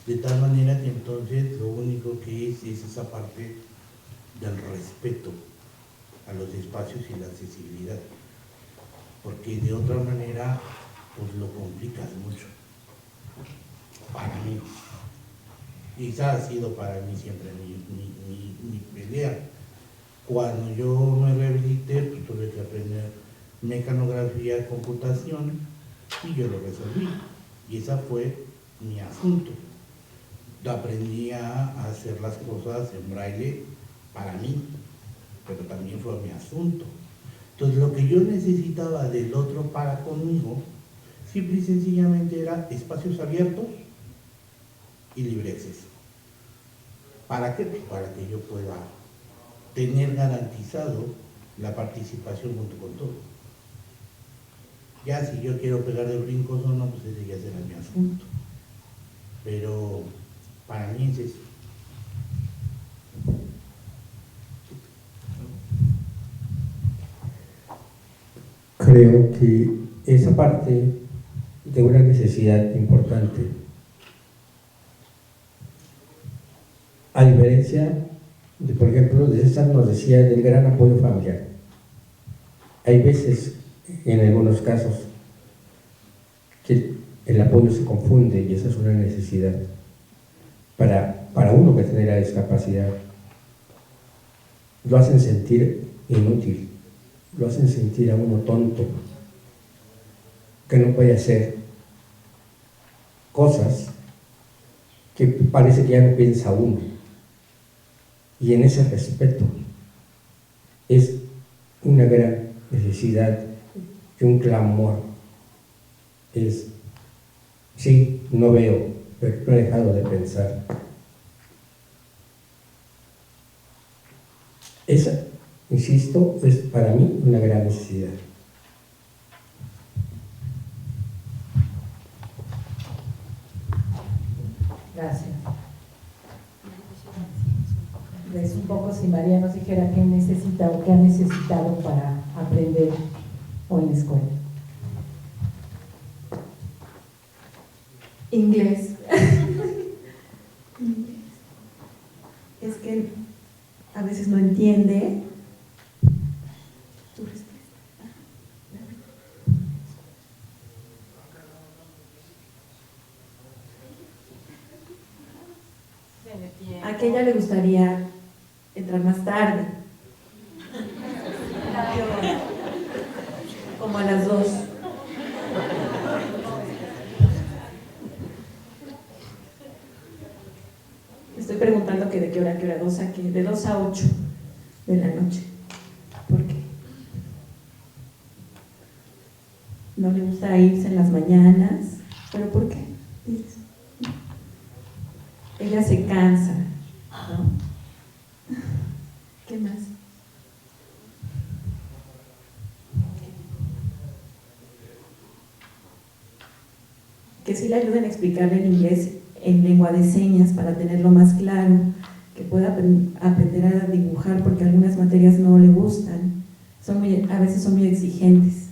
de tal manera que entonces lo único que es esa parte del respeto a los espacios y la accesibilidad, porque de otra manera pues lo complicas mucho, para mí. Y esa ha sido para mí siempre mi pelea. Cuando yo me rehabilité, pues tuve que aprender mecanografía, computación, y yo lo resolví. Y ese fue mi asunto. Aprendí a hacer las cosas en braille para mí, pero también fue mi asunto. Entonces lo que yo necesitaba del otro para conmigo simple y sencillamente era espacios abiertos y libre acceso. ¿Para qué? Pues para que yo pueda tener garantizado la participación junto con todos. Ya si yo quiero pegar de brincos o no, pues ese ya será mi asunto. Pero para mí es eso. Creo que esa parte de una necesidad importante, a diferencia de, por ejemplo, de César nos decía del gran apoyo familiar. Hay veces, en algunos casos, que el apoyo se confunde y esa es una necesidad para uno que tiene la discapacidad. Lo hacen sentir inútil, lo hacen sentir a uno tonto, que no puede hacer cosas que parece que ya no piensa uno. Y en ese respeto es una gran necesidad y un clamor. Es, sí, no veo, pero no he dejado de pensar. Esa, insisto, es para mí una gran necesidad. Gracias. Es un poco si María nos dijera qué necesita o qué ha necesitado para aprender hoy en la escuela. Inglés. Es que a veces no entiende. ¿A qué ella le gustaría entrar más tarde? Como a las 2. Estoy preguntando que de qué hora, 2 a qué, de 2 a 8 de la noche. ¿Por qué? No le gusta irse en las mañanas. ¿Pero por qué? Dices. Ella se cansa, ¿no? ¿Qué más? Que sí le ayuden a explicarle el inglés en lengua de señas para tenerlo más claro, que pueda aprender a dibujar porque algunas materias no le gustan, a veces son muy exigentes.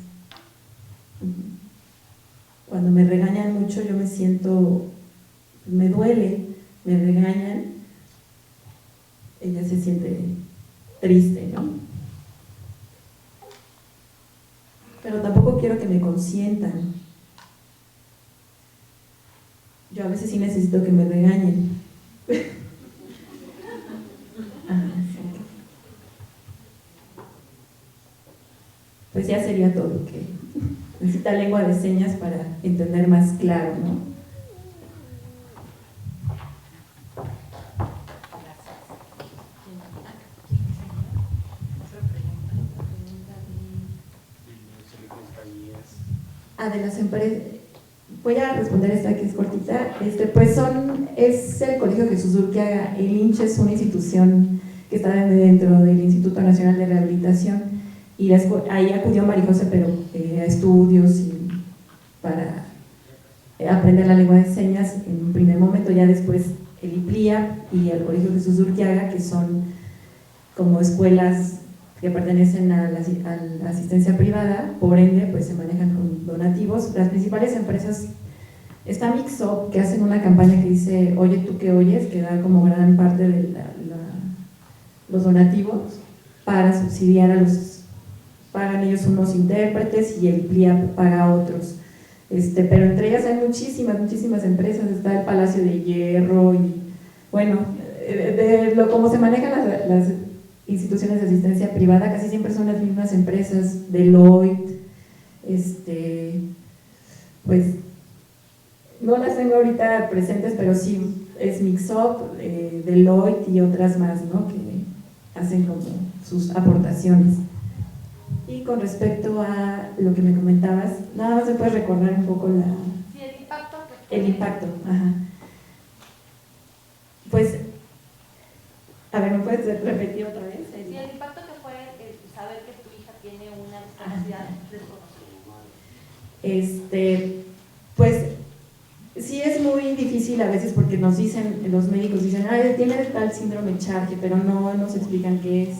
Cuando me regañan mucho yo me siento, me duele, me regañan, ella se siente triste, ¿no? Pero tampoco quiero que me consientan. Yo a veces sí necesito que me regañen. Pues ya sería todo, que necesita lengua de señas para entender más claro, ¿no? De las empresas, voy a responder esta que es cortita. Pues es el Colegio Jesús Urquiaga. El INCH es una institución que está dentro del Instituto Nacional de Rehabilitación y ahí acudió María José, pero a estudios y para aprender la lengua de señas en un primer momento. Ya después el IPLIA y el Colegio Jesús Urquiaga, que son como escuelas que pertenecen a la asistencia privada, por ende pues se manejan con donativos. Las principales empresas, está Mixup, que hacen una campaña que dice Oye tú que oyes, que da como gran parte de los donativos para subsidiar a pagan ellos unos intérpretes y el IPLIA paga a otros. Pero entre ellas hay muchísimas empresas. Está el Palacio de Hierro y bueno, como se manejan las instituciones de asistencia privada, casi siempre son las mismas empresas, Deloitte, pues no las tengo ahorita presentes, pero sí es Mixup, Deloitte y otras más, ¿no? Que hacen como sus aportaciones. Y con respecto a lo que me comentabas, nada más me puedes recordar un poco Sí, el impacto. el impacto. Ajá. Pues, a ver, ¿me puedes repetir otra vez? Sí, el impacto que fue el saber que tu hija tiene una discapacidad desconocida. Pues sí es muy difícil a veces porque nos dicen, los médicos dicen, tiene tal síndrome Charge, pero no nos explican qué es.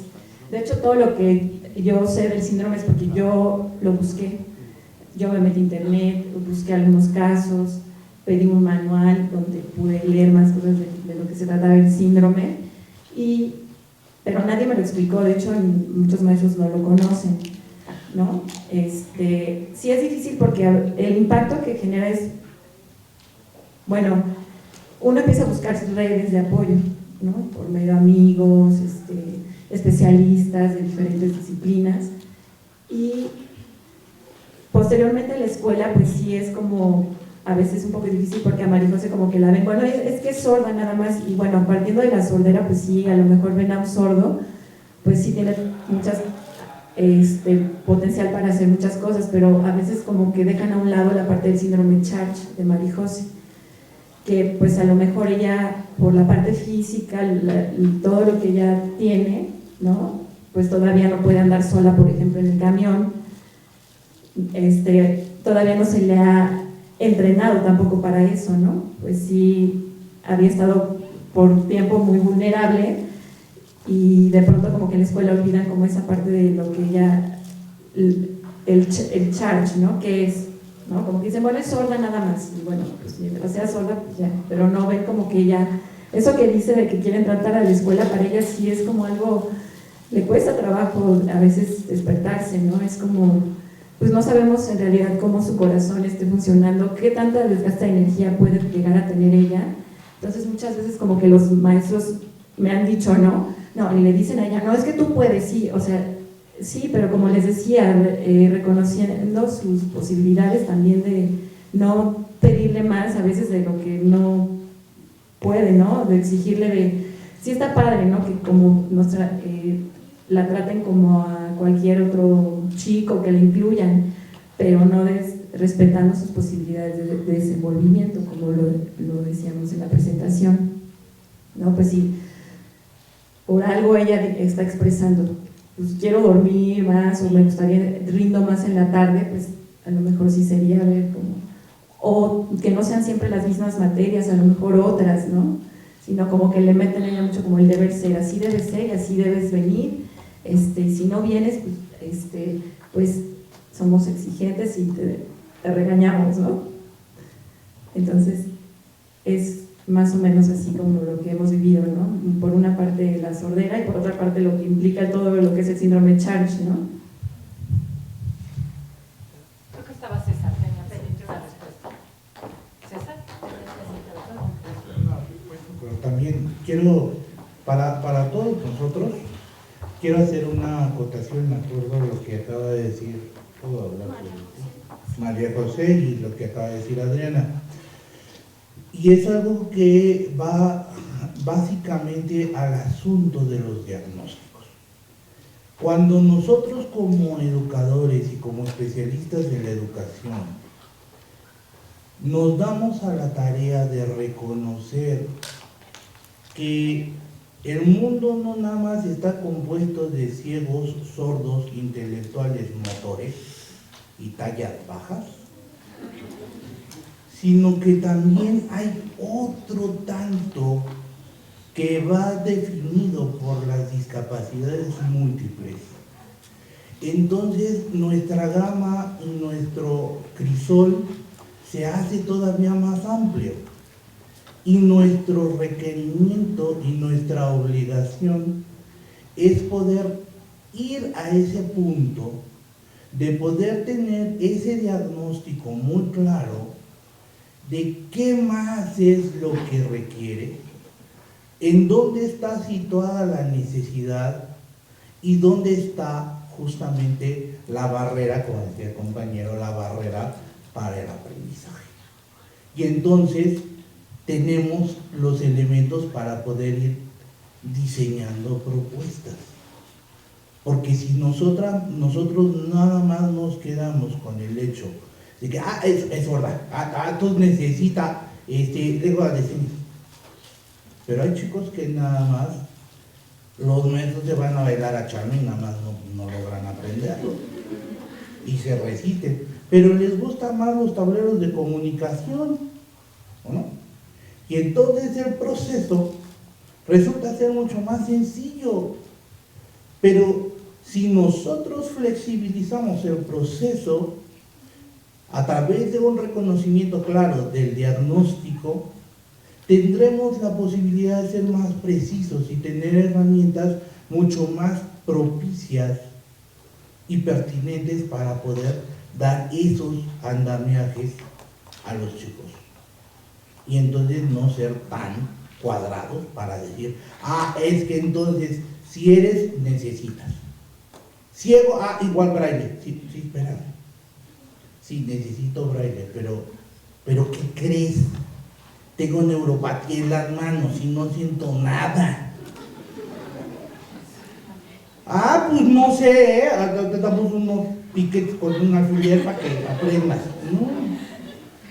De hecho, todo lo que yo sé del síndrome es porque yo lo busqué. Yo me metí a internet, busqué algunos casos, pedí un manual donde pude leer más cosas de lo que se trataba el síndrome, pero nadie me lo explicó. De hecho, muchos maestros no lo conocen, ¿no? Sí es difícil porque el impacto que genera es, bueno, uno empieza a buscar sus redes de apoyo, ¿no? Por medio de amigos, especialistas de diferentes disciplinas, y posteriormente en la escuela pues sí es como a veces un poco difícil porque a María José como que la ven, bueno, es que es sorda nada más, y bueno, partiendo de la sordera pues sí, a lo mejor ven a un sordo, pues sí tiene muchas potencial para hacer muchas cosas, pero a veces como que dejan a un lado la parte del síndrome Charge de María José, que pues a lo mejor ella por la parte física, todo lo que ella tiene, ¿no? Pues todavía no puede andar sola, por ejemplo, en el camión, todavía no se le ha entrenado tampoco para eso, ¿no? Pues sí, había estado por tiempo muy vulnerable y de pronto como que en la escuela olvidan como esa parte de lo que ella, el charge, ¿no? Que es, ¿no? Como que dicen, bueno, es sorda nada más, y bueno, pues mientras sea sorda, pues ya, pero no ven como que ella, eso que dice de que quieren tratar a la escuela, para ella sí es como algo, le cuesta trabajo a veces despertarse, ¿no? Es como, pues no sabemos en realidad cómo su corazón esté funcionando, qué tanta desgaste de energía puede llegar a tener ella. Entonces muchas veces como que los maestros me han dicho, no, y le dicen a ella, no, es que tú puedes, sí, o sea, sí, pero como les decía, reconociendo sus posibilidades también de no pedirle más a veces de lo que no puede, ¿no? De exigirle de, sí está padre, ¿no? Que como la traten como a cualquier otro chico, que la incluyan, pero no respetando sus posibilidades de desenvolvimiento, como lo decíamos en la presentación, ¿no? Pues sí, por algo ella está expresando, pues quiero dormir más, o me gustaría, rindo más en la tarde, pues a lo mejor sí sería ver como, o que no sean siempre las mismas materias, a lo mejor otras, ¿no? Sino como que le meten a ella mucho como el deber ser, así debe ser y así debes venir, si no vienes, pues somos exigentes y te regañamos, ¿no? Entonces es más o menos así como lo que hemos vivido, ¿no? Por una parte la sordera y por otra parte lo que implica todo lo que es el síndrome Charge, ¿no? Creo que estaba César, tenía pendiente una respuesta. ¿César? Pero también quiero, para todos nosotros, quiero hacer una acotación de acuerdo a lo que acaba de decir, puedo hablar de María José y lo que acaba de decir Adriana. Y es algo que va básicamente al asunto de los diagnósticos. Cuando nosotros como educadores y como especialistas de la educación nos damos a la tarea de reconocer que el mundo no nada más está compuesto de ciegos, sordos, intelectuales, motores y tallas bajas, sino que también hay otro tanto que va definido por las discapacidades múltiples. Entonces nuestra gama y nuestro crisol se hace todavía más amplio y nuestro requerimiento y nuestra obligación es poder ir a ese punto de poder tener ese diagnóstico muy claro de qué más es lo que requiere, en dónde está situada la necesidad y dónde está justamente la barrera, como decía el compañero, la barrera para el aprendizaje. Y entonces tenemos los elementos para poder ir diseñando propuestas. Porque si nosotros nada más nos quedamos con el hecho de que, es sorda, tú necesitas, lengua de señas. Pero hay chicos que nada más, los maestros se van a bailar a charme y nada más no logran aprenderlo. Y se resisten. Pero les gustan más los tableros de comunicación, ¿no? Y entonces el proceso resulta ser mucho más sencillo. Pero si nosotros flexibilizamos el proceso a través de un reconocimiento claro del diagnóstico, tendremos la posibilidad de ser más precisos y tener herramientas mucho más propicias y pertinentes para poder dar esos andamiajes a los chicos. Y entonces no ser tan cuadrados para decir, es que entonces si eres, necesitas. Ciego, igual braille. Sí, espérame. Sí, necesito braille, pero ¿qué crees? Tengo neuropatía en las manos y no siento nada. Pues no sé, te damos unos piquetes con un alfiler para que aprendas. No,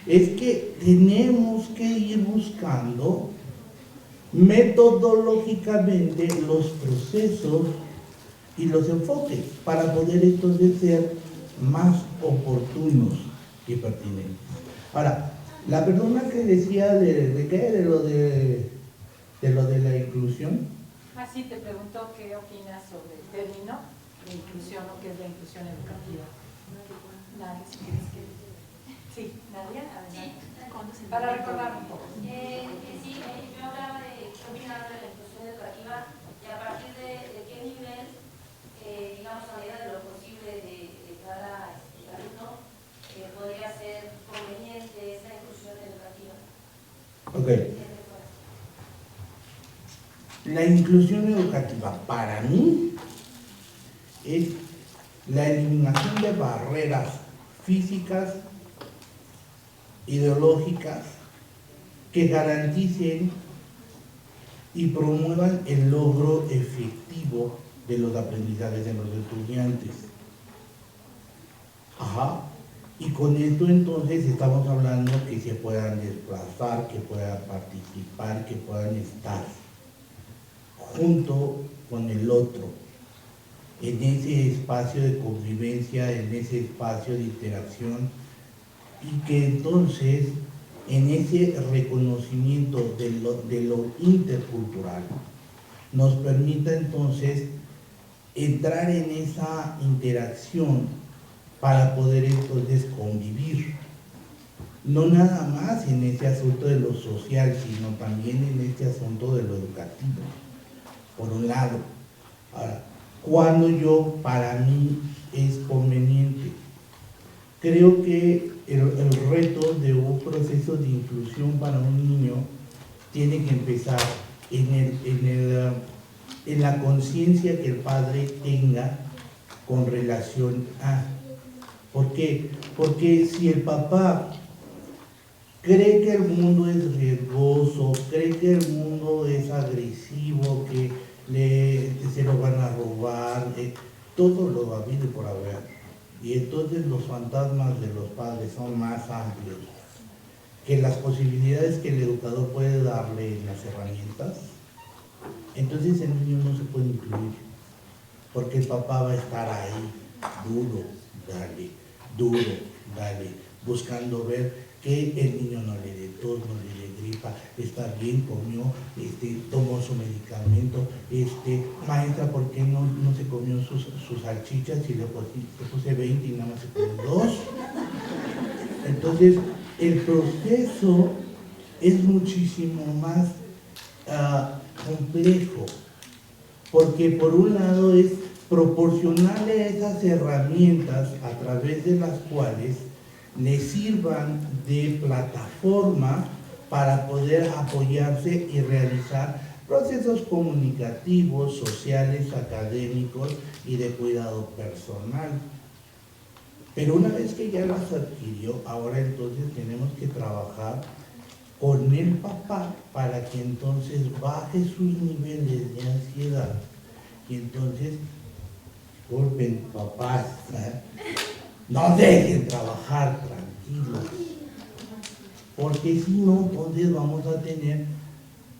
es que tenemos que ir buscando metodológicamente los procesos y los enfoques para poder entonces ser más oportunos y pertinentes. Ahora, la persona que decía de lo de la inclusión. Sí, te pregunto qué opinas sobre el término de inclusión o qué es la inclusión educativa. Nadia, si quieres que... Sí, Nadia, adelante. Para recordar un poco. Sí, yo hablaba de qué opinaba de la inclusión educativa y a partir de qué nivel, digamos, a medida de lo posible de cada alumno, podría ser conveniente esa inclusión educativa. Ok. La inclusión educativa para mí es la eliminación de barreras físicas, ideológicas, que garanticen y promuevan el logro efectivo de los aprendizajes de los estudiantes. Y con esto entonces estamos hablando que se puedan desplazar, que puedan participar, que puedan estar junto con el otro, en ese espacio de convivencia, en ese espacio de interacción, y que entonces en ese reconocimiento de lo intercultural nos permita entonces entrar en esa interacción para poder entonces convivir, no nada más en ese asunto de lo social, sino también en este asunto de lo educativo, por un lado. Ahora, cuando para mí es conveniente, creo que el reto de un proceso de inclusión para un niño tiene que empezar en la conciencia que el padre tenga con relación a. ¿Por qué? Porque si el papá cree que el mundo es riesgoso, cree que el mundo es agresivo, que se lo van a robar, todo lo ha habido por haber. Y entonces los fantasmas de los padres son más amplios que las posibilidades que el educador puede darle en las herramientas. Entonces el niño no se puede incluir, porque el papá va a estar ahí, duro, dale, buscando ver que el niño no le dé tos, no le dé gripa, está bien, comió, tomó su medicamento, maestra, ¿por qué no se comió sus salchichas y le puse 20 y nada más se comió 2? Entonces, el proceso es muchísimo más complejo, porque por un lado es proporcionarle esas herramientas a través de las cuales le sirvan de plataforma para poder apoyarse y realizar procesos comunicativos, sociales, académicos y de cuidado personal. Pero una vez que ya las adquirió, ahora entonces tenemos que trabajar con el papá para que entonces baje sus niveles de ansiedad y entonces disculpen, papás, no dejen trabajar tranquilos, porque si no, entonces vamos a tener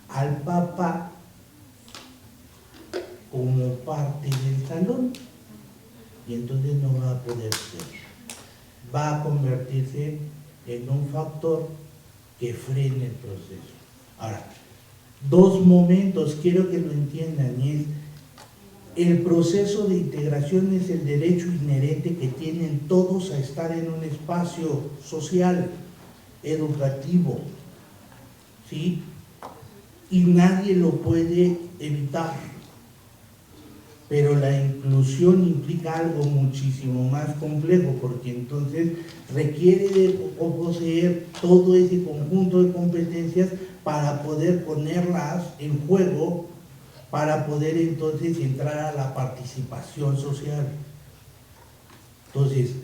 al papá como parte del salón y entonces no va a poder ser. Va a convertirse en un factor que frene el proceso. Ahora, dos momentos, quiero que lo entiendan, y es el proceso de integración es el derecho inherente que tienen todos a estar en un espacio social, educativo, ¿sí? Y nadie lo puede evitar. Pero la inclusión implica algo muchísimo más complejo, porque entonces requiere de poseer todo ese conjunto de competencias para poder ponerlas en juego, para poder entonces entrar a la participación social. Entonces,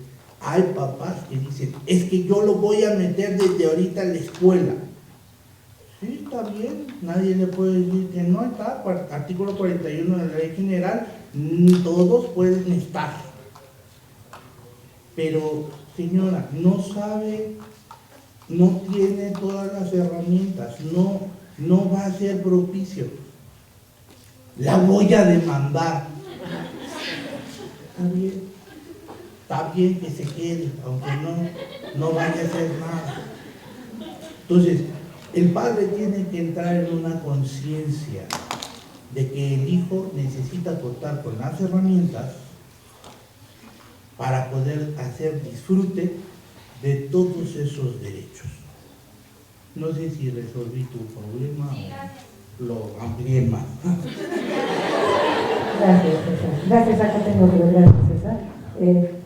hay papás que dicen, es que yo lo voy a meter desde ahorita en la escuela. Sí, está bien, nadie le puede decir que no, está, artículo 41 de la Ley General, todos pueden estar. Pero, señora, no sabe, no tiene todas las herramientas, no va a ser propicio. La voy a demandar. Está bien que se quede, aunque no vaya a hacer nada. Entonces, el padre tiene que entrar en una conciencia de que el hijo necesita contar con las herramientas para poder hacer disfrute de todos esos derechos. No sé si resolví tu problema o lo amplié más. Gracias, César. Gracias, acá tengo que ver, gracias, César.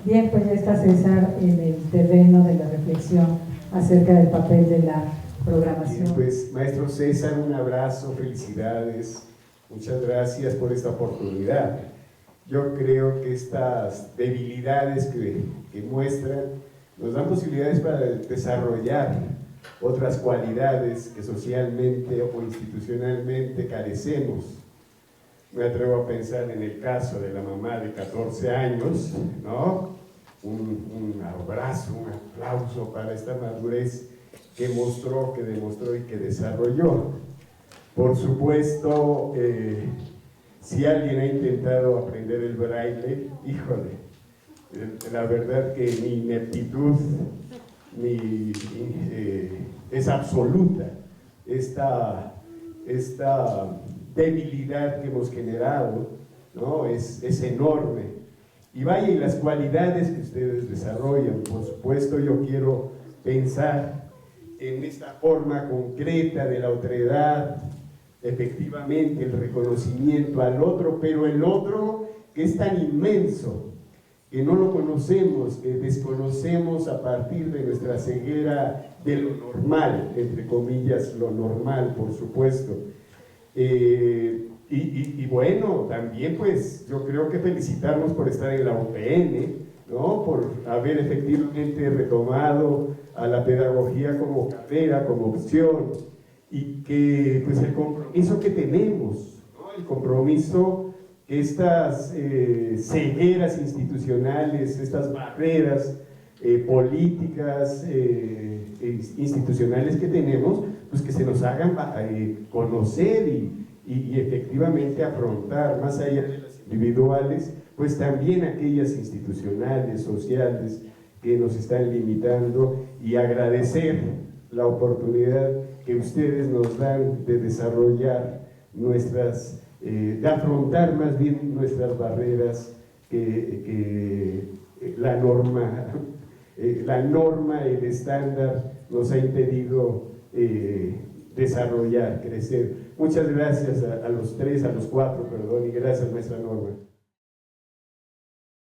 Bien, pues ya está César en el terreno de la reflexión acerca del papel de la programación. Bien, pues, maestro César, un abrazo, felicidades, muchas gracias por esta oportunidad. Yo creo que estas debilidades que muestran nos dan posibilidades para desarrollar otras cualidades que socialmente o institucionalmente carecemos. Me atrevo a pensar en el caso de la mamá de 14 años, ¿no? Un abrazo, un aplauso para esta madurez que mostró, que demostró y que desarrolló. Por supuesto, si alguien ha intentado aprender el braille, híjole, la verdad que mi ineptitud es absoluta. Esta debilidad que hemos generado, ¿no? es enorme. Y vaya, y las cualidades que ustedes desarrollan, por supuesto, yo quiero pensar en esta forma concreta de la otredad, efectivamente el reconocimiento al otro, pero el otro que es tan inmenso, que no lo conocemos, que desconocemos a partir de nuestra ceguera de lo normal, entre comillas, lo normal, por supuesto. Y bueno, también pues yo creo que felicitarnos por estar en la UPN, ¿no? Por haber efectivamente retomado a la pedagogía como carrera, como opción, y que pues el compromiso que tenemos, ¿no? El compromiso que estas cegueras institucionales, estas barreras políticas, institucionales que tenemos, pues que se nos hagan conocer y efectivamente afrontar, más allá de las individuales, pues también aquellas institucionales, sociales, que nos están limitando, y agradecer la oportunidad que ustedes nos dan de desarrollar nuestras, de afrontar más bien nuestras barreras que la norma, el estándar nos ha impedido desarrollar, crecer. Muchas gracias a los tres, a los cuatro, perdón, y gracias, maestra Norma.